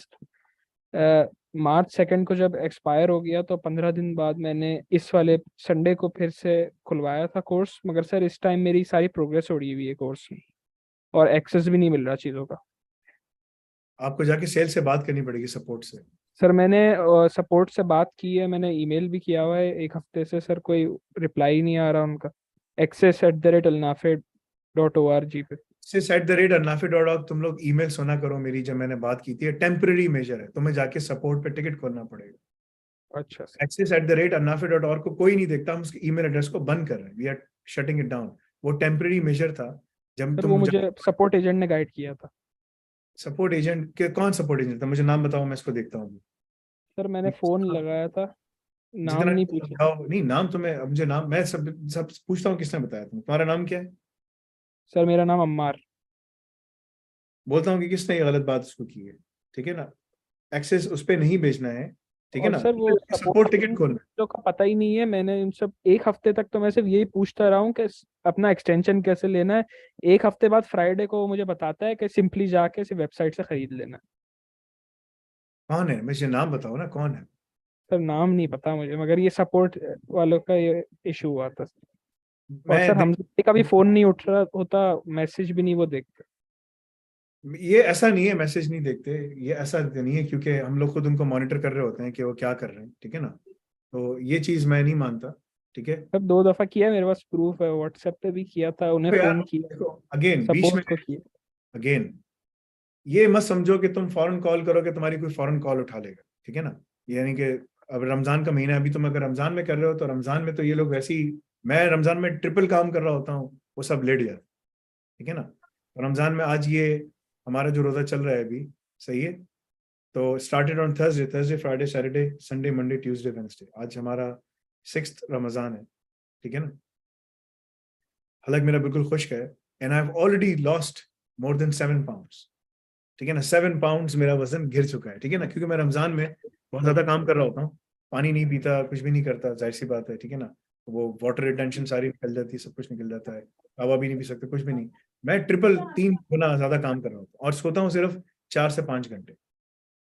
मार्च 2 को जब एक्सपायर हो गया तो 15 दिन बाद मैंने इस वाले संडे को फिर से खुलवाया था कोर्स, मगर सर इस टाइम मेरी सारी प्रोग्रेस उड़ी हुई है कोर्स में, और एक्सेस भी नहीं मिल रहा चीज़ों का। आपको जाके सेल से बात करनी पड़ेगी, सपोर्ट से। सर मैंने सपोर्ट से बात की है, मैंने ईमेल भी किया हुआ है 1 हफ्ते से, सर कोई रिप्लाई नहीं आ रहा उनका। access@alnafe.org पे। access@alnafe.org तुम लोग ईमेल सुना करो मेरी, जब मैंने बात की थी, टेम्पररी मेजर है, तुम्हें जाके सपोर्ट पे टिकट खोलना पड़ेगा। अच्छा सर। access@alnafe.org को कोई नहीं देखता, हम उसके ईमेल एड्रेस को बंद कर रहे हैं, we are shutting it down. वो टेम्पररी मेजर था जब सर वो मुझे सपोर्ट एजेंट ने गाइड किया था। सपोर्ट एजेंट के कौन सपोर्ट एजेंट था, मुझे नाम बताओ, मैं इसको देखता हूँ। सर मैंने फोन लगाया था, नाम जितना नहीं पूछा। बताओ, नहीं नाम तुम्हें, अब मुझे नाम, मैं सब पूछता हूँ किसने बताया तुम्हारा नाम क्या है? सर मेरा नाम अम्मार। बोलता हूँ कि किसने ये गलत बात उसको की है, ठीक है ना? एक्सेस उस पे नहीं भेजना है, ठीक है और ना? सर वो सपोर्ट टिकट खोलना लोग का पता ही नहीं है, मैंने इन सब एक हफ्ते तक तो मैं सिर्फ यही पूछता रहा हूँ कि अपना एक्सटेंशन कैसे लेना है। एक हफ्ते बाद फ्राइडे को वो मुझे बताता है कि सिंपली जाके सिर्फ वेबसाइट से खरीद लेना है। कौन है, मुझे नाम बताओ ना, कौन है? सर नाम नहीं पता मुझे, मगर ये सपोर्ट वालों का ये इशू हुआ था। और मैं सर हमसे कभी फोन नहीं उठ रहा होता, मैसेज भी नहीं वो देखते। ये ऐसा नहीं है मैसेज नहीं देखते, ये ऐसा नहीं है, क्योंकि हम लोग खुद उनको मॉनिटर कर रहे होते हैं कि वो क्या कर रहे हैं, ठीक है ना? तो ये चीज मैं नहीं मानता, ठीक है? सर 2 दफा किया, मेरे पास प्रूफ है, व्हाट्सएप पे भी किया था, उन्हें तो यार फोन किया, देखो, अगेन बीच में सपोर्ट को किया। अगेन ये मत समझो कि तुम फौरन कॉल करोगे तुम्हारी कोई फौरन कॉल उठा लेगा, ठीक है ना? यानी कि अब रमजान का महीना है, अभी तुम अगर रमजान में कर रहे हो तो रमजान में तो ये लोग वैसे ही, मैं रमजान में ट्रिपल काम कर रहा होता हूँ, वो सब लेट जाते, ठीक है ना? तो रमजान में आज ये हमारा जो रोजा चल रहा है अभी, सही है, तो started on Thursday, Friday, Saturday, Sunday, Monday, Tuesday, Wednesday, आज हमारा 6th रमजान है, ठीक है ना? हालांकि मेरा बिल्कुल खुश्क है, and I have already lost more than 7 pounds, ठीक है ना? 7 पाउंड्स मेरा वजन गिर चुका है, ठीक है ना? क्योंकि मैं रमजान में बहुत ज्यादा काम कर रहा होता हूँ, पानी नहीं पीता, कुछ भी नहीं करता, जाहिर सी बात है, ठीक है ना? वो वाटर रिटेंशन सारी निकल जाती है, सब कुछ निकल जाता है, हवा भी नहीं पी सकते, कुछ भी नहीं। मैं 3 गुना ज्यादा काम कर रहा हूँ और सोता हूँ सिर्फ 4 से 5 घंटे,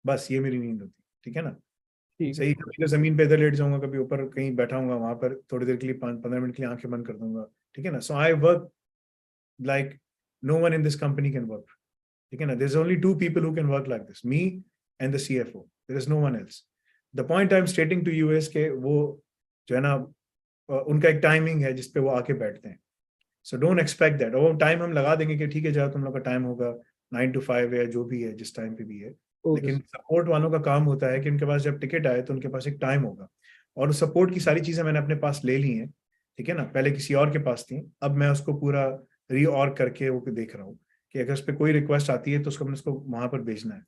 बस ये मेरी नींद होती है, ठीक है ना? सही, कभी जमीन पे इधर लेट जाऊंगा, कभी ऊपर कहीं बैठा हूँ, वहां पर थोड़ी देर के लिए 5-15 मिनट के लिए आंखें बंद कर दूंगा, ठीक है ना? So I work like no one in this company can work, ठीक है ना? There's only 2 people who can work like this, me and the CFO, there is no one else. The point I'm stating to you is के वो जो है ना, उनका एक टाइमिंग है जिसपे वो आके बैठते हैं, so don't expect that। और वो टाइम हम लगा देंगे कि ठीक है जाओ, तुम लोग का टाइम होगा 9 to 5 या जो भी है, जिस टाइम पे भी है, लेकिन सपोर्ट वालों का काम होता है कि उनके पास जब टिकट आए तो उनके पास एक टाइम होगा, और सपोर्ट की सारी चीजें मैंने अपने पास ले ली हैं, ठीक है ना? पहले किसी और के पास थी, अब मैं उसको पूरा रीऑर्ग करके वो देख रहा हूँ कि अगर उस पर कोई रिक्वेस्ट आती है तो उसको उसको वहां पर भेजना है।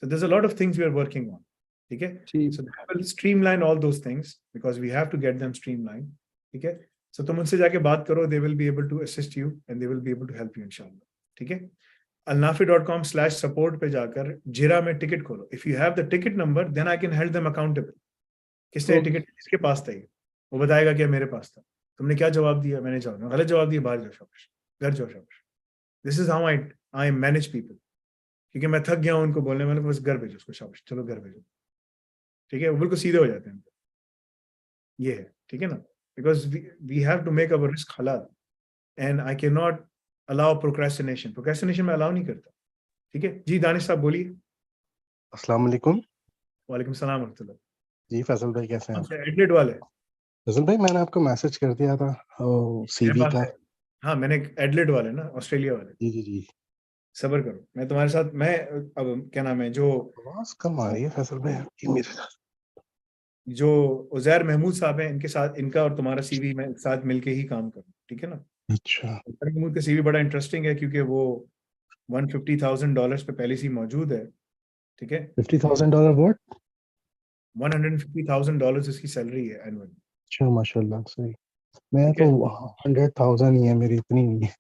So there is a lot of things we are working on, ठीक है? So that will streamline all those things because we have to get them streamline, ठीक है? सो तुम उनसे जाके बात करो, they will be able to assist you and they will be able to help you इंशाल्लाह, ठीक है? alnafi.com/support पे जाकर जिरा में टिकट खोलो, if you have the ticket number then I can help them accountable. किसने टिकट, किसके पास था ये, वो बताएगा कि मेरे पास था, तुमने क्या जवाब दिया, मैंने जवाब गलत जवाब दिया, बाहर जाओ शाबाश, घर जाओ शाबाश। This is how I manage people, क्योंकि मैं थक गया हूं उनको बोलने में, बस घर भेजो उसको, शाबाश चलो घर भेजो, ठीक है? वो बिल्कुल सीधे हो जाते हैं, ये है, ठीक है ना? Because we have to make our risk हलाल and I can not allow procrastination मैं अलाउ नहीं करता, ठीक है जी? दानिश साहब बोलिए। अस्सलाम वालेकुम। वालेकुम सलाम रहमतुल्लाह। जी फैसल भाई कैसे हैं? एडलेट वाले फैसल भाई मैंने आपको मैसेज कर दिया था सीवी का। हाँ मैंने एडलेट वाले ना, ऑस्ट्रेलिया वाले। जी जी जी, सब्र करो, मैं तुम्हारे साथ, मैं अब क्या नाम है जो आवाज कम आ रही है फैसल भाई आपकी मेरे साथ। जो उजैर महमूद साहब हैं, इनके साथ, इनका और तुम्हारा सीवी मैं साथ मिलके ही काम करूँ, ठीक है ना? अच्छा, उजैर महमूद का सीवी बड़ा इंटरेस्टिंग है क्योंकि वो $150,000 पे पहले से ही मौजूद है, ठीक है? $50,000 व्हाट? $150,000 इसकी सैलरी है एनुअल। अच्छा माशाल्लाह, सही। मैं तो 100,000 ही है मेरी, इतनी नहीं है।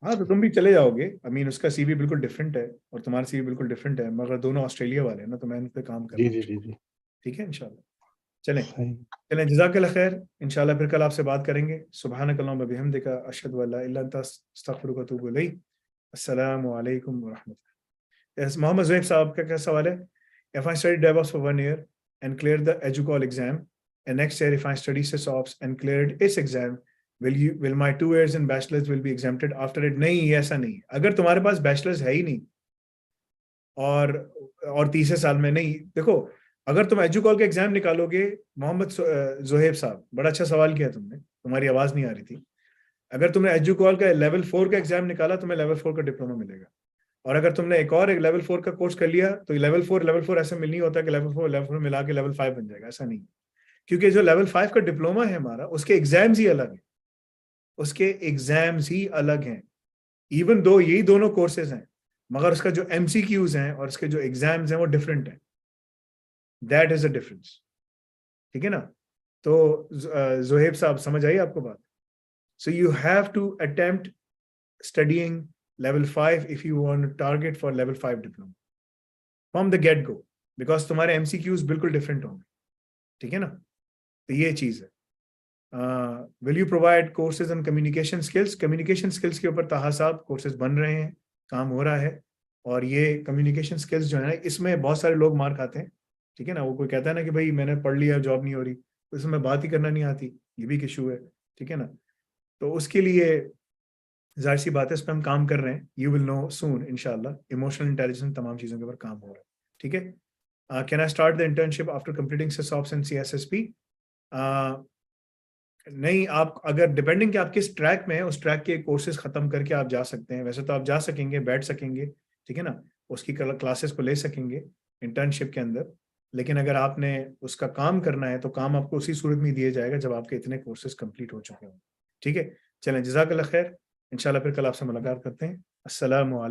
हाँ तो तुम भी चले जाओगे, आई मीन उसका सीवी बिल्कुल डिफरेंट है और तुम्हारा सीवी बिल्कुल डिफरेंट है, मगर दोनों ऑस्ट्रेलिया वाले हैं ना, तो मैं इन पे काम कर जी रहा जी हूँ, जी जी, ठीक है? इंशाल्लाह चलें जज़ाकल्लाह खैर, इंशाल्लाह फिर कल आपसे बात करेंगे। सुब्हानकल्लाहुम्मा बिहम्दिका अशहदु अल्ला इल्ला अंता अस्तगफिरुका व अतूबु इलैक। अस्सलामु अलैकुम व रहमतुल्लाह। यस, मोहम्मद ज़ुहैब साहब का क्या सवाल है? If I study DevOps for 1 year and clear the EduCall exam, and next year if I study SysOps and cleared its exam, will my 2 years in bachelor's will be exempted after it? नहीं, ऐसा नहीं। अगर तुम्हारे पास bachelors है ही नहीं और तीसरे साल में नहीं, देखो अगर तुम एजुकॉल का एग्जाम निकालोगे, मोहम्मद ज़ुहैब साहब बड़ा अच्छा सवाल किया तुमने, तुम्हारी आवाज नहीं आ रही थी। अगर तुमने एजुकॉल का लेवल 4 का एग्जाम निकाला तुम्हें लेवल 4 का डिप्लोमा मिलेगा। और अगर तुमने एक लेवल 4 का कोर्स कर लिया तो लेवल 4 ऐसा मिल नहीं होता कि लेवल 4 मिला के लेवल 5 बन जाएगा, ऐसा नहीं। क्योंकि जो लेवल 5 का डिप्लोमा है हमारा, उसके एग्जाम्स ही अलग हैं, उसके एग्जाम्स ही अलग हैं। इवन दो यही दोनों कोर्सेज हैं, मगर उसका जो MCQs हैं और उसके जो एग्जाम्स हैं वो डिफरेंट हैं। दैट इज अ डिफरेंस, ठीक है ना। तो जोहेब साहब समझ आई आपको बात? So you have to attempt studying level 5 if you want to target for level 5 diploma from the get go, because तुम्हारे MCQs बिल्कुल डिफरेंट होंगे, ठीक है ना। तो ये चीज है। Will you provide courses on communication skills? Communication skills के ऊपर ताहा साहब कोर्सेज बन रहे हैं, काम हो रहा है। और ये कम्युनिकेशन स्किल्स जो है ना, इसमें बहुत सारे लोग मार खाते हैं, ठीक है ना। वो कोई कहता है ना कि भाई मैंने पढ़ लिया जॉब नहीं हो रही, तो इसमें बात ही करना नहीं आती, ये भी एक इशू है, ठीक है ना। तो उसके लिए जाहिर सी बात है, इस पर हम काम कर रहे हैं। यू विल नो सून इंशाल्लाह। इमोशनल इंटेलिजेंस तमाम चीज़ों के ऊपर काम हो रहा है, ठीक है। Can I start the internship after completing SysOps and CSSP? नहीं, आप अगर डिपेंडिंग कि आप किस ट्रैक में है, उस ट्रैक के कोर्सेज खत्म करके आप जा सकते हैं। वैसे तो आप जा सकेंगे, बैठ सकेंगे, ठीक है ना, उसकी क्लासेस को ले सकेंगे इंटर्नशिप के अंदर। लेकिन अगर आपने उसका काम करना है तो काम आपको उसी सूरत में दिया जाएगा जब आपके इतने कोर्सेज कंप्लीट हो चुके हों, ठीक है। चलें, जज़ाकल्लाह खैर। इंशाल्लाह फिर कल आपसे मुलाकात करते हैं। अस्सलामु अलैकुम।